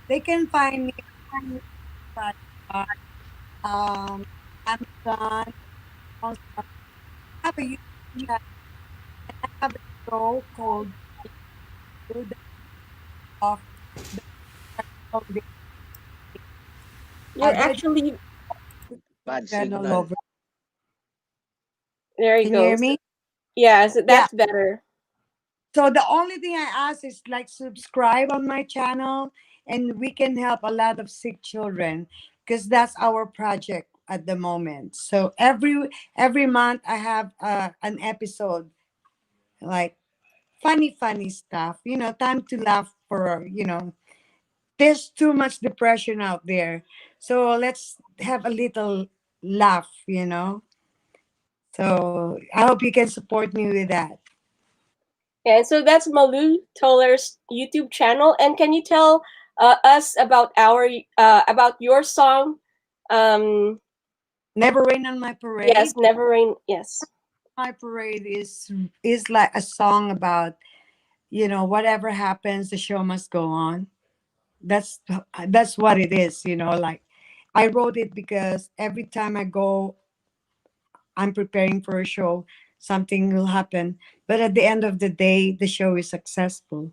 They can find me on Amazon. Also, I have a YouTube channel. I have a show called Food of the You're actually Bad channel signal. over. there. You Can go. you hear me? Yeah, so that's better. So the only thing I ask is like subscribe on my channel, and we can help a lot of sick children because that's our project at the moment. So every month I have an episode, like funny stuff. Time to laugh for There's too much depression out there, so let's have a little laugh. So I hope you can support me with that. Yeah, so that's Malu Toller's YouTube channel. And can you tell us about about your song? Never Rain on My Parade. Yes, Never Rain. Yes. My Parade is like a song about, whatever happens, the show must go on. That's what it is. Like I wrote it because every time I go, I'm preparing for a show, something will happen. But at the end of the day, the show is successful.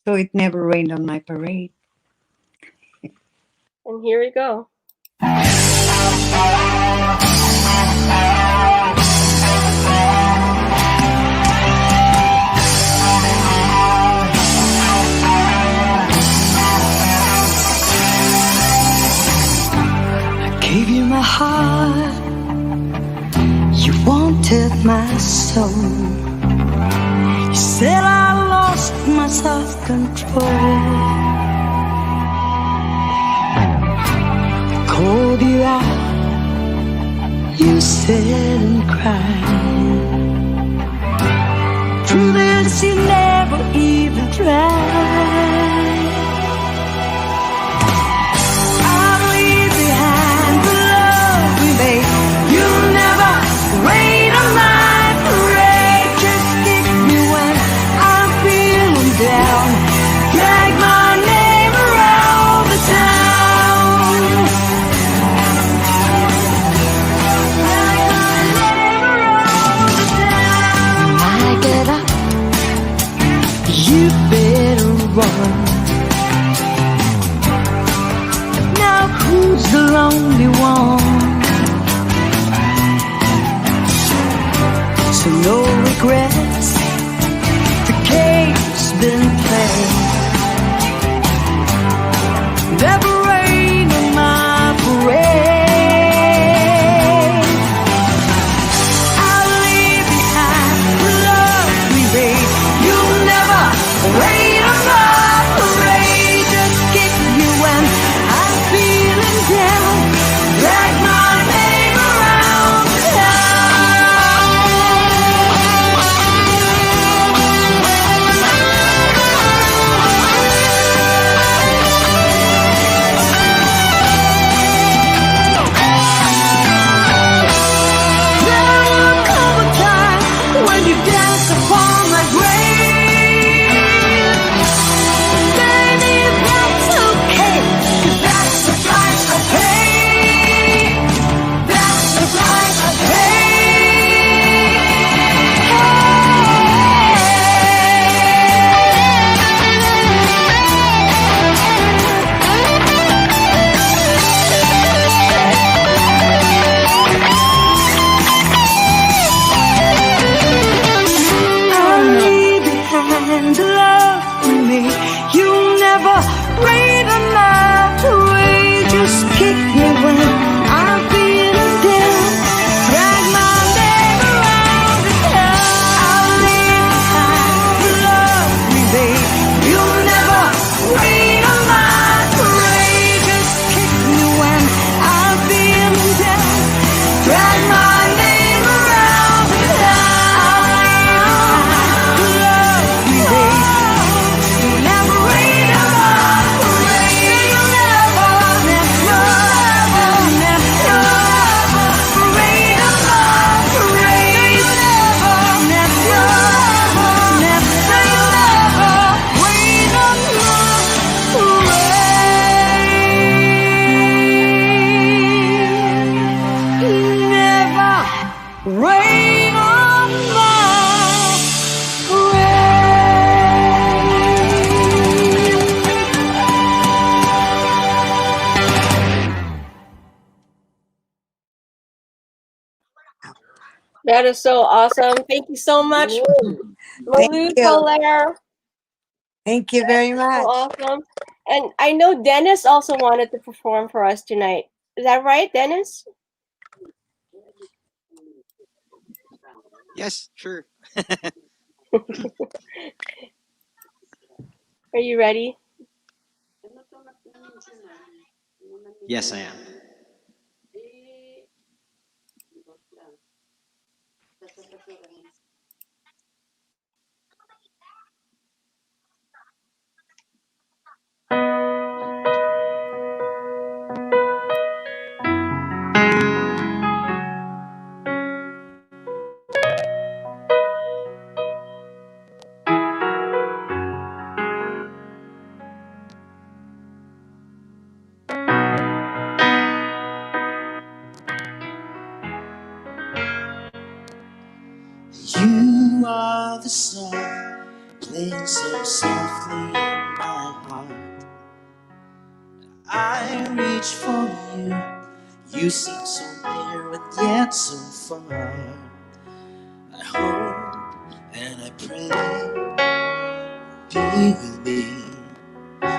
So it never rained on my parade. And here we go. I gave you my heart. You wanted my soul. You said I lost my self-control. I called you out. You said and cried. Truth is you never even tried. I'll leave behind the love we made. You'll never rain on my parade. Just kick me when I'm feeling down. Drag my name around the town. Drag my name around the town. When I get up, That is so awesome. Thank you so much, Thank Malu, you. Collier. Thank you very So much. awesome. And I know Dennis also wanted to perform for us tonight. Is that right, Dennis? Yes, sure. Are you ready? Yes, I am. You are the song playing so softly in my heart. I reach for you. You seem so near and yet so far. I hope and I pray, be with me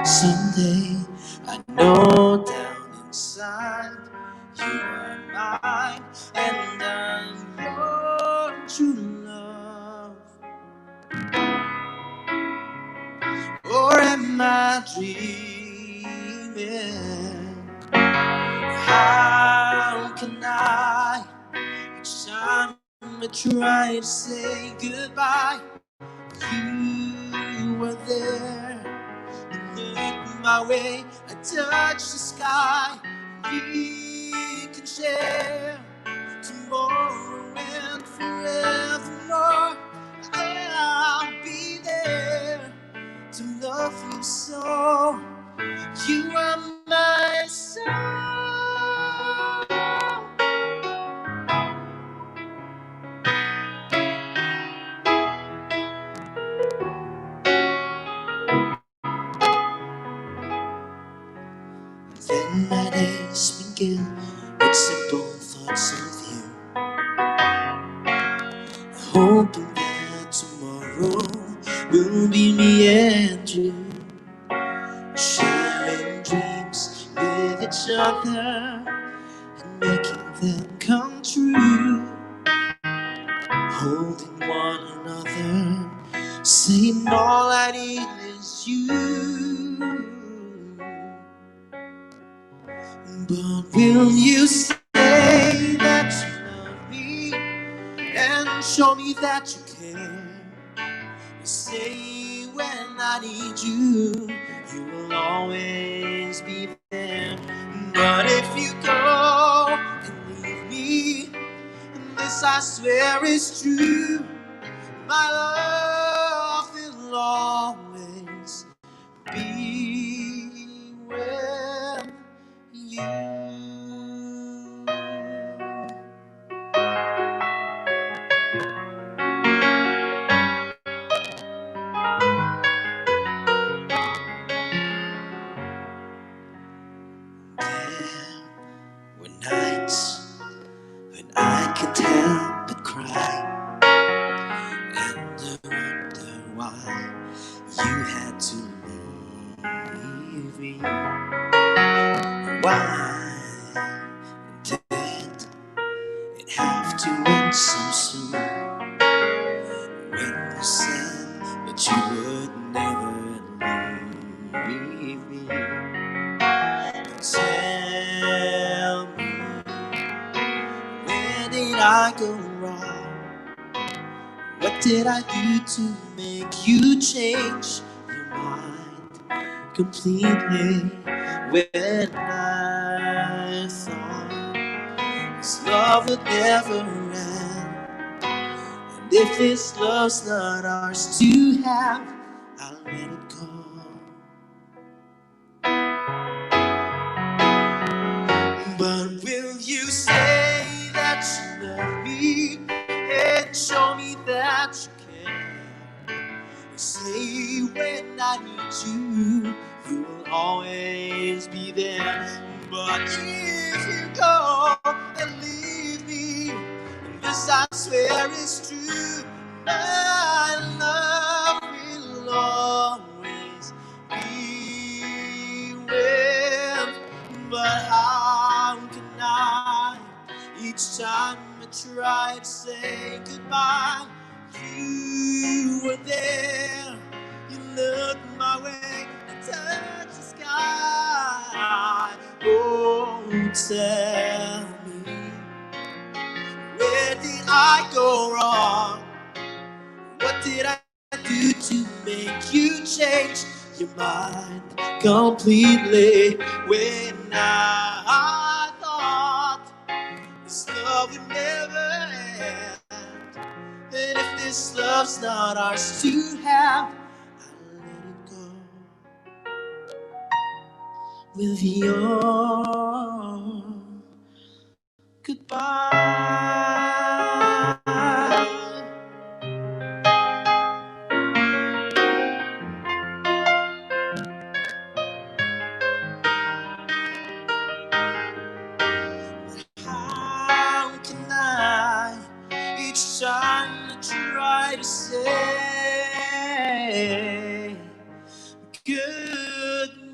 someday. I know down inside you are mine, and I'm your true love. Or am I dreaming? How can I, each time I try to say goodbye, you were there and look my way. I touch the sky. We can share tomorrow and forevermore. I'll be there to love you so. You are my song. Then my days begin with simple thoughts of you, hoping that tomorrow will be me and you, sharing dreams with each other and making them come true, holding one another, saying all I need is you. But will you say that you love me and show me that you care? You say when I need you, you will always be there. But if you go and leave me, and this I swear is true, my love will always be with you. There were nights when I can't help but cry, and I wonder why you had to leave me. Why did it have to end so soon? When you said that you would never leave me, tell me, where did I go wrong? What did I do to make you change your mind completely? When I thought this love would never end, and if this love's not ours to have, I'll let it go. But will you say that you love me and show me that you care? Say when I need you, you will always be there. But if you go and leave me, swear it's true. My love will always be with. But how can I? Each time I try to say goodbye, you were there. You looked my way and touched the sky. Oh, tell me, where did I go wrong? What did I do to make you change your mind completely? When I thought this love would never end, and if this love's not ours to have, I'll let it go with your goodbye. How can I, each time I try to say goodbye?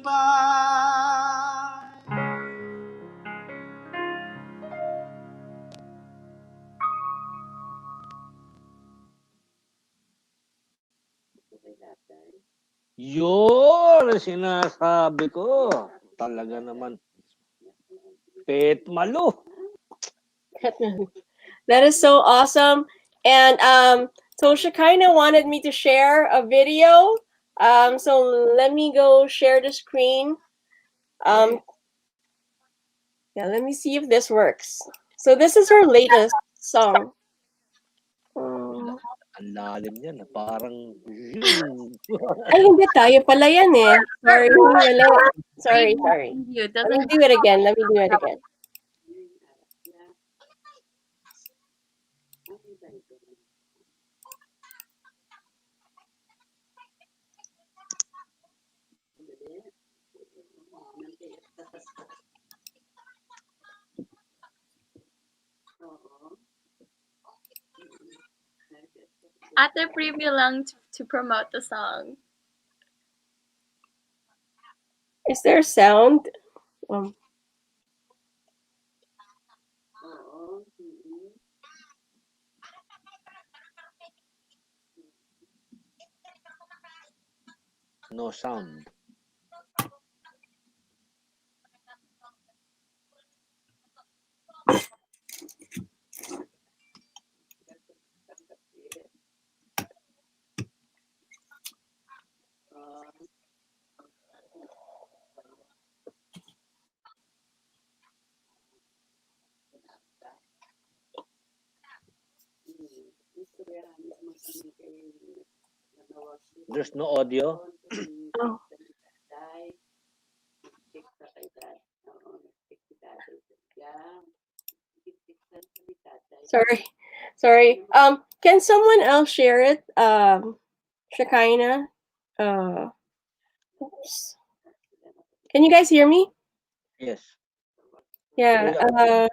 Yun ang sinasabi ko. Talaga naman. Pet Malu. That is so awesome. And so Shekinah wanted me to share a video. So let me go share the screen. Yeah, let me see if this works. So this is her latest song. Ang lalim yan. Parang... Ay, hindi tayo pala yan eh. Sorry, wala. Sorry. You Let me do it again. Ate preview lang to promote the song. Is there sound? No sound. There's no audio. Oh. Sorry. Can someone else share it? Shekinah. Oops. Can you guys hear me? Yes. Yeah.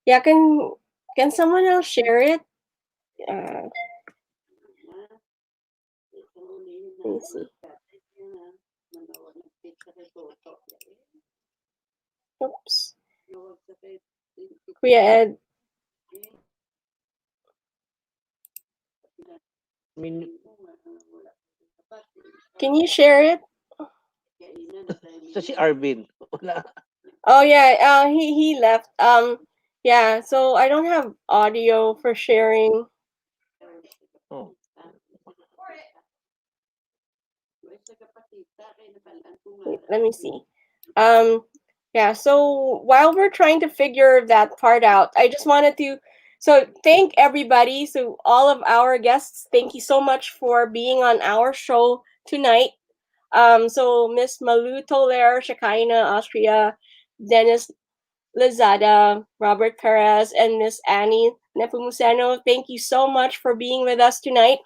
Yeah. Can someone else share it? Let me see. Oops. Kuya Ed. Can you share it? So si Arvin. Wala. Oh yeah, he left. Yeah, so I don't have audio for sharing. Oh. Wait, let me see. Yeah, so while we're trying to figure that part out, I just wanted to thank everybody. So all of our guests, thank you so much for being on our show tonight. So Miss Malu Toler, Shekinah Austria, Dennis Lazada, Robert Perez, and Miss Annie Nepomuceno, thank you so much for being with us tonight.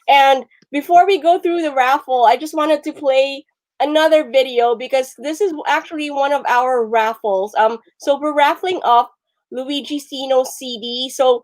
And before we go through the raffle, I just wanted to play another video because this is actually one of our raffles. So we're raffling off Luigi Seno CD. So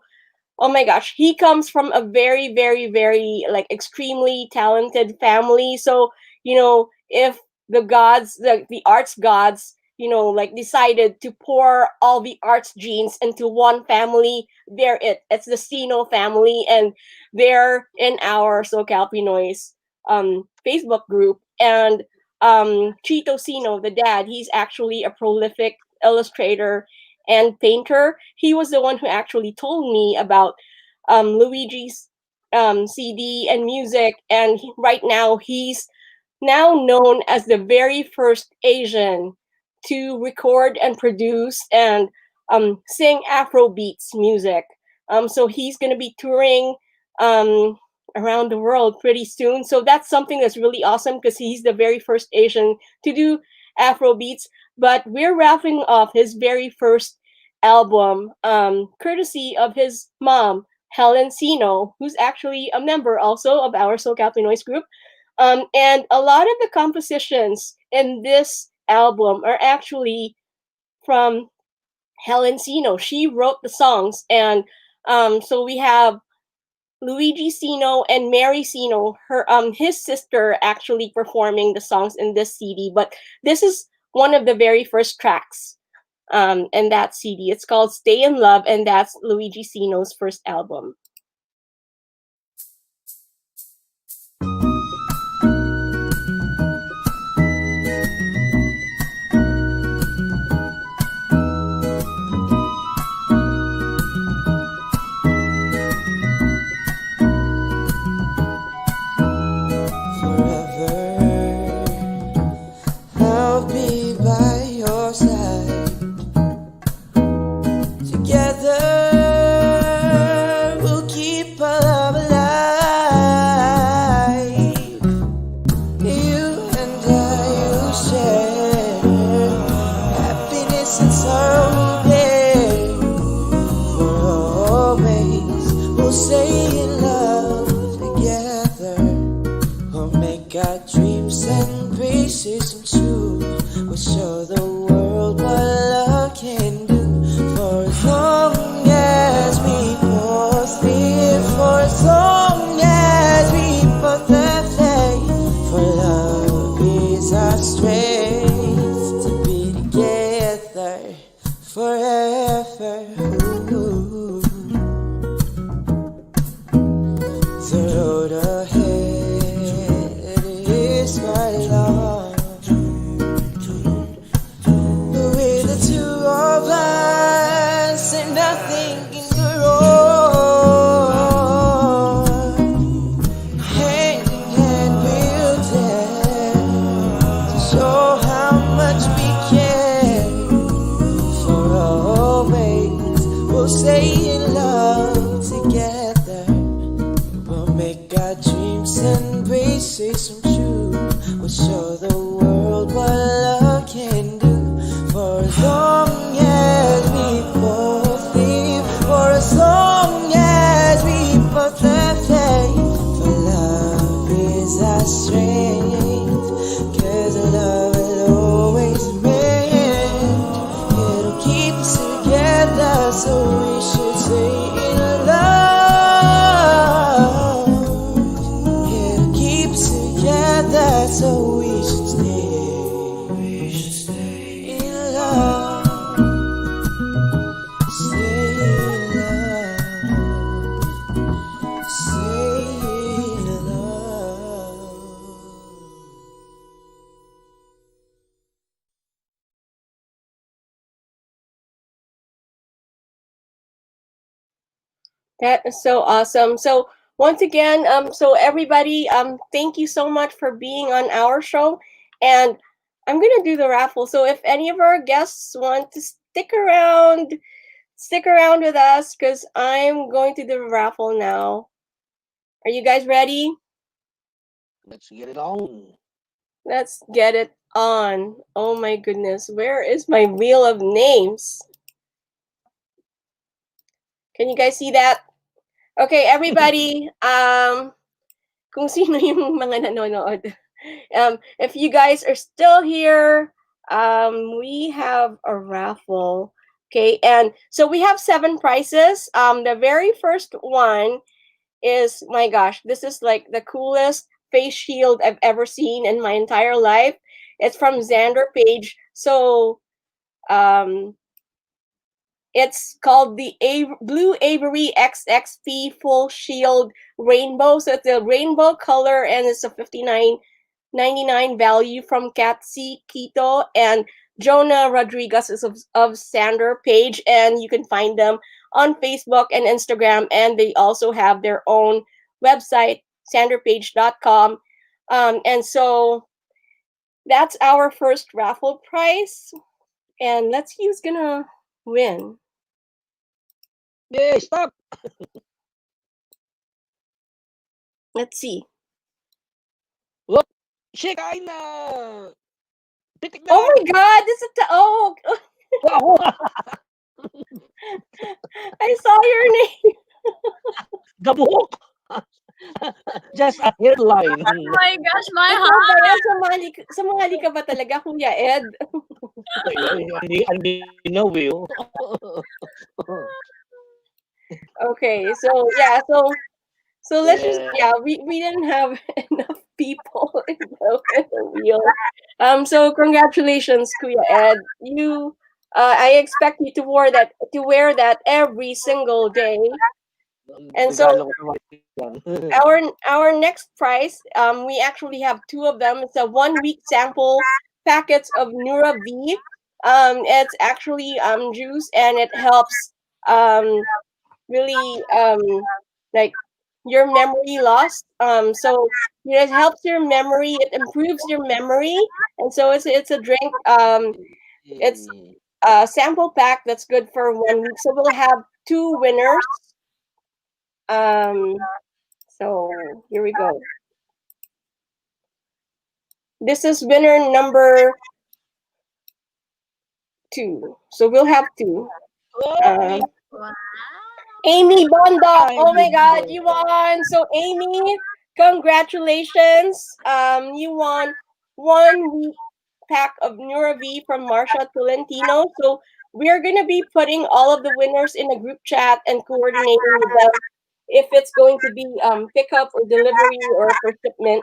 oh my gosh, he comes from a very, very, very like extremely talented family. So, if the gods, the arts gods, like decided to pour all the arts genes into one family, it's the Seno family, and they're in our SoCal Pinoy's Facebook group. And Chito Seno, the dad, he's actually a prolific illustrator and painter. He was the one who actually told me about Luigi's CD and music, and right now he's now known as the very first Asian to record and produce and sing Afrobeats music. So he's going to be touring um, around the world pretty soon. So that's something that's really awesome because he's the very first Asian to do Afrobeats. But we're wrapping off his very first album, courtesy of his mom, Helen Seno, who's actually a member also of our SoCal Pinoy's group. And a lot of the compositions in this album are actually from Helen Seno. She wrote the songs, and so we have Luigi Seno and Mary Seno, his sister, actually performing the songs in this CD. But this is one of the very first tracks in that CD. It's called "Stay in Love," and that's Luigi Seno's first album. That is so awesome. So once again, so everybody, thank you so much for being on our show. And I'm gonna do the raffle. So if any of our guests want to stick around with us, because I'm going to do the raffle now. Are you guys ready? Let's get it on. Let's get it on. Oh my goodness, where is my wheel of names? Can you guys see that? Okay, everybody, kung sino yung mga nanonood. If you guys are still here, we have a raffle. Okay, and so we have 7 prizes. The very first one is, my gosh, this is like the coolest face shield I've ever seen in my entire life. It's from Xander Paige. So it's called the Blue Avery XXP Full Shield Rainbow. So it's a rainbow color and it's a $59.99 value from Ka Quito and Jonah Rodriguez is of Xander Paige, and you can find them on Facebook and Instagram, and they also have their own website, xanderpage.com. And so that's our first raffle prize. And let's see who's gonna win. Yay, stop! Let's see. Look, kain na! Pitik na! Oh my God! This is oh, I saw your name. Gabuhok! Just a headline. Oh my gosh, my Ikaw heart. ba yan? Sumali ka ba talaga, Kuya Ed? Hindi know you. Okay, so yeah, so let's just we didn't have enough people in the wheel. So congratulations, Kuya Ed. You I expect you to wear that every single day. And so Regalo ko naman yan. our next prize, we actually have 2 of them. It's a 1-week sample packets of NeuraVie. It's actually juice, and it helps really like your memory loss. So it helps your memory. It improves your memory, and so it's a drink. It's a sample pack that's good for 1 week. So we'll have 2 winners. So here we go. This is winner number 2. So we'll have 2. Wow. Amy Bondoc. Oh my God, you won. So Amy, congratulations. You won 1 week pack of NeuraVie from Marsha Tolentino. So we're gonna be putting all of the winners in a group chat and coordinating with them if it's going to be pickup or delivery or for shipment,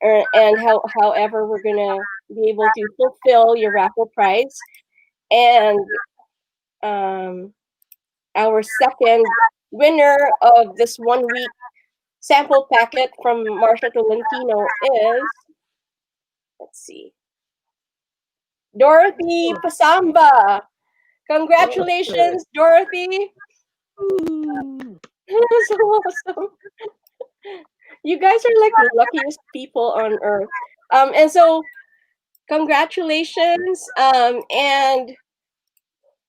and however we're gonna be able to fulfill your raffle prize. And our second winner of this 1-week sample packet from Marsha Tolentino is, let's see, Dorothy Pasamba. Congratulations, Dorothy. So awesome. You guys are like the luckiest people on earth. And so congratulations. And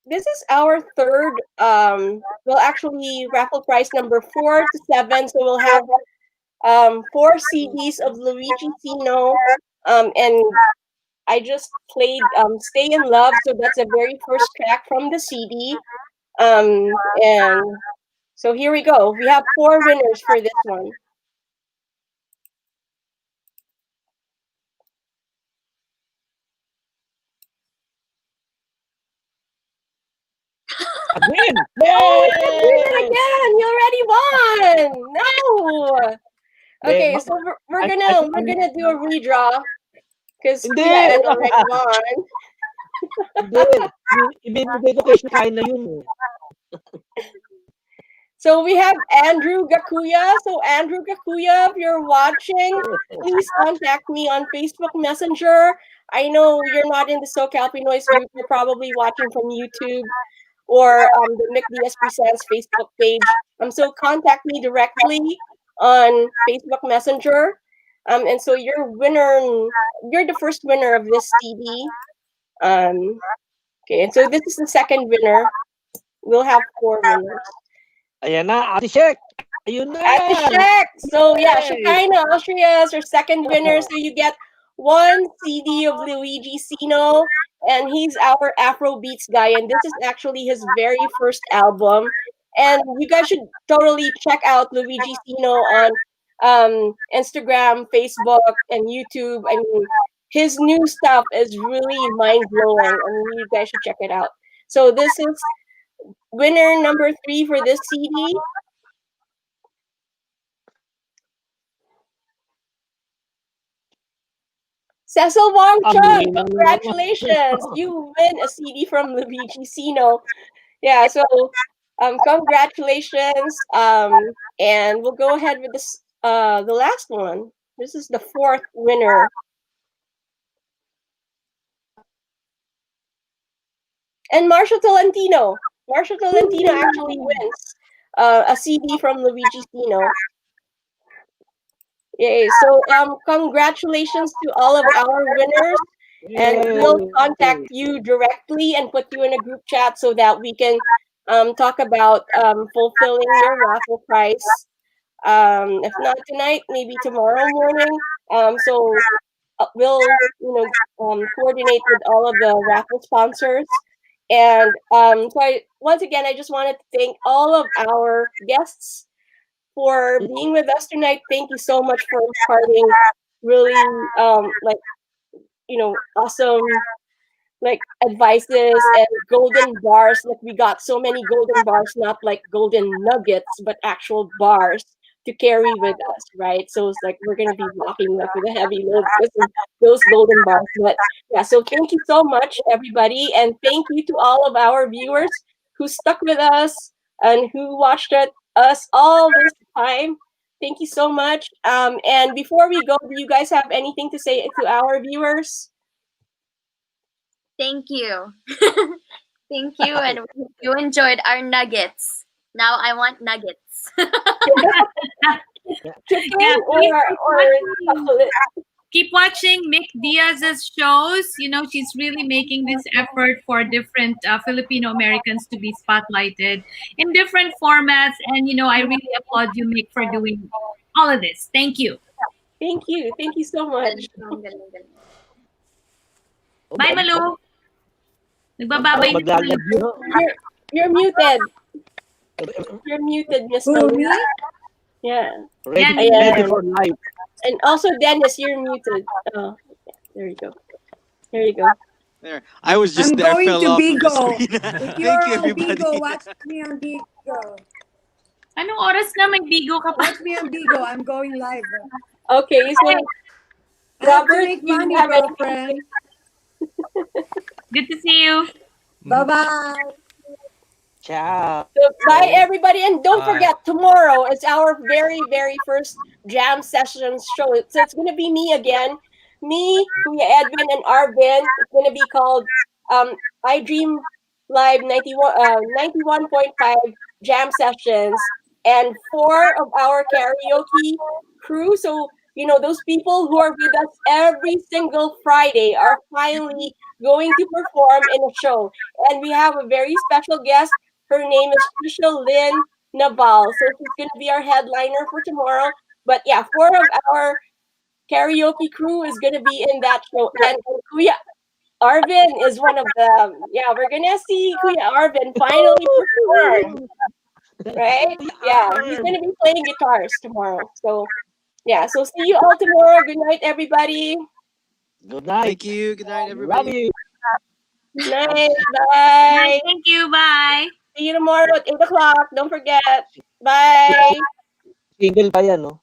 this is our third well, actually raffle prize number 4 to 7. So we'll have 4 CDs of Luigi Seno. And I just played Stay in Love, so that's the very first track from the CD. And so here we go. We have 4 winners for this one. Again! Oh, you already won! No. Okay, so we're gonna do a redraw because Kuya Ed already won. Hindi. Ibibigay ko kay kain na yun. So we have Andrew Gakuya. So Andrew Gakuya, if you're watching, please contact me on Facebook Messenger. I know you're not in the SoCal Pinoys group. You're probably watching from YouTube or the McDS Presents Facebook page. So contact me directly on Facebook Messenger. And so you're the first winner of this CD. Okay, and so this is the second winner. We'll have 4 winners. Ayan na, Ate Shek. Ayun na. Ate Shek. So yeah, Shekinah Austria is our second winner. So you get 1 CD of Luigi Seno, and he's our Afro beats guy, and this is actually his very first album. And you guys should totally check out Luigi Seno on Instagram, Facebook, and YouTube. I mean, his new stuff is really mind blowing. I mean, you guys should check it out. So this is winner number 3 for this CD. Cecil Wong Chun, congratulations! You win a CD from Luigi Seno. Yeah, so congratulations. And we'll go ahead with this the last one. This is the 4th winner. And Marsha Tolentino. Marsha Tolentino actually wins a CD from Luigi Seno. Yay. So congratulations to all of our winners. And we'll contact you directly and put you in a group chat so that we can talk about fulfilling your raffle prize. If not tonight, maybe tomorrow morning. So we'll coordinate with all of the raffle sponsors. And once again, I just wanted to thank all of our guests for being with us tonight. Thank you so much for imparting really awesome advices and golden bars. Like we got so many golden bars, not like golden nuggets, but actual bars to carry with us, right? So it's like we're gonna be walking with a heavy load with those golden bars. But yeah, so thank you so much, everybody, and thank you to all of our viewers who stuck with us and who watched us all this time. Thank you so much. And before we go, do you guys have anything to say to our viewers? Thank you. Thank you, and you enjoyed our nuggets. Now I want nuggets. Chicken or chocolate? Keep watching Mick Diaz's shows. You know, she's really making this effort for different Filipino-Americans to be spotlighted in different formats. And, you know, I really applaud you, Mick, for doing all of this. Thank you. Thank you. Thank you so much. Bye, Malu. Nagbababay na Malu. You're muted. You're muted, Miss Who, Malu. me? Yeah. Ready for life. And also, Dennis, you're muted. Oh, yeah, there you go. There you go. There. I was just I'm there, going fell to off of the Bigo. screen. If you're Thank you, on everybody. Bigo, watch me on Bigo. Anong oras na may bigo ka pa? Watch me on Bigo. I'm going live. Okay, so I have to Robert, make you money, have anything? girlfriend. Good to see you. Bye-bye. Ciao. So bye, everybody, and don't Bye. forget, tomorrow it's our very, very first jam sessions show. So it's gonna be me again, me, Kuya Edwin, and Arvin. It's gonna be called iDREAM Live 91.5 Jam Sessions, and 4 of our karaoke crew. So those people who are with us every single Friday are finally going to perform in a show, and we have a very special guest. Her name is Trisha Lynn Naval. So she's going to be our headliner for tomorrow. But yeah, 4 of our karaoke crew is going to be in that show. And Kuya Arvin is one of them. Yeah, we're going to see Kuya Arvin finally perform. Right? Yeah, he's going to be playing guitars tomorrow. So yeah, so see you all tomorrow. Good night, everybody. Good night. Thank you. Good night, Love everybody. you. Good night. Bye. Thank you. Bye. See you tomorrow at 8 o'clock. Don't forget. Bye. Single pa yan, no?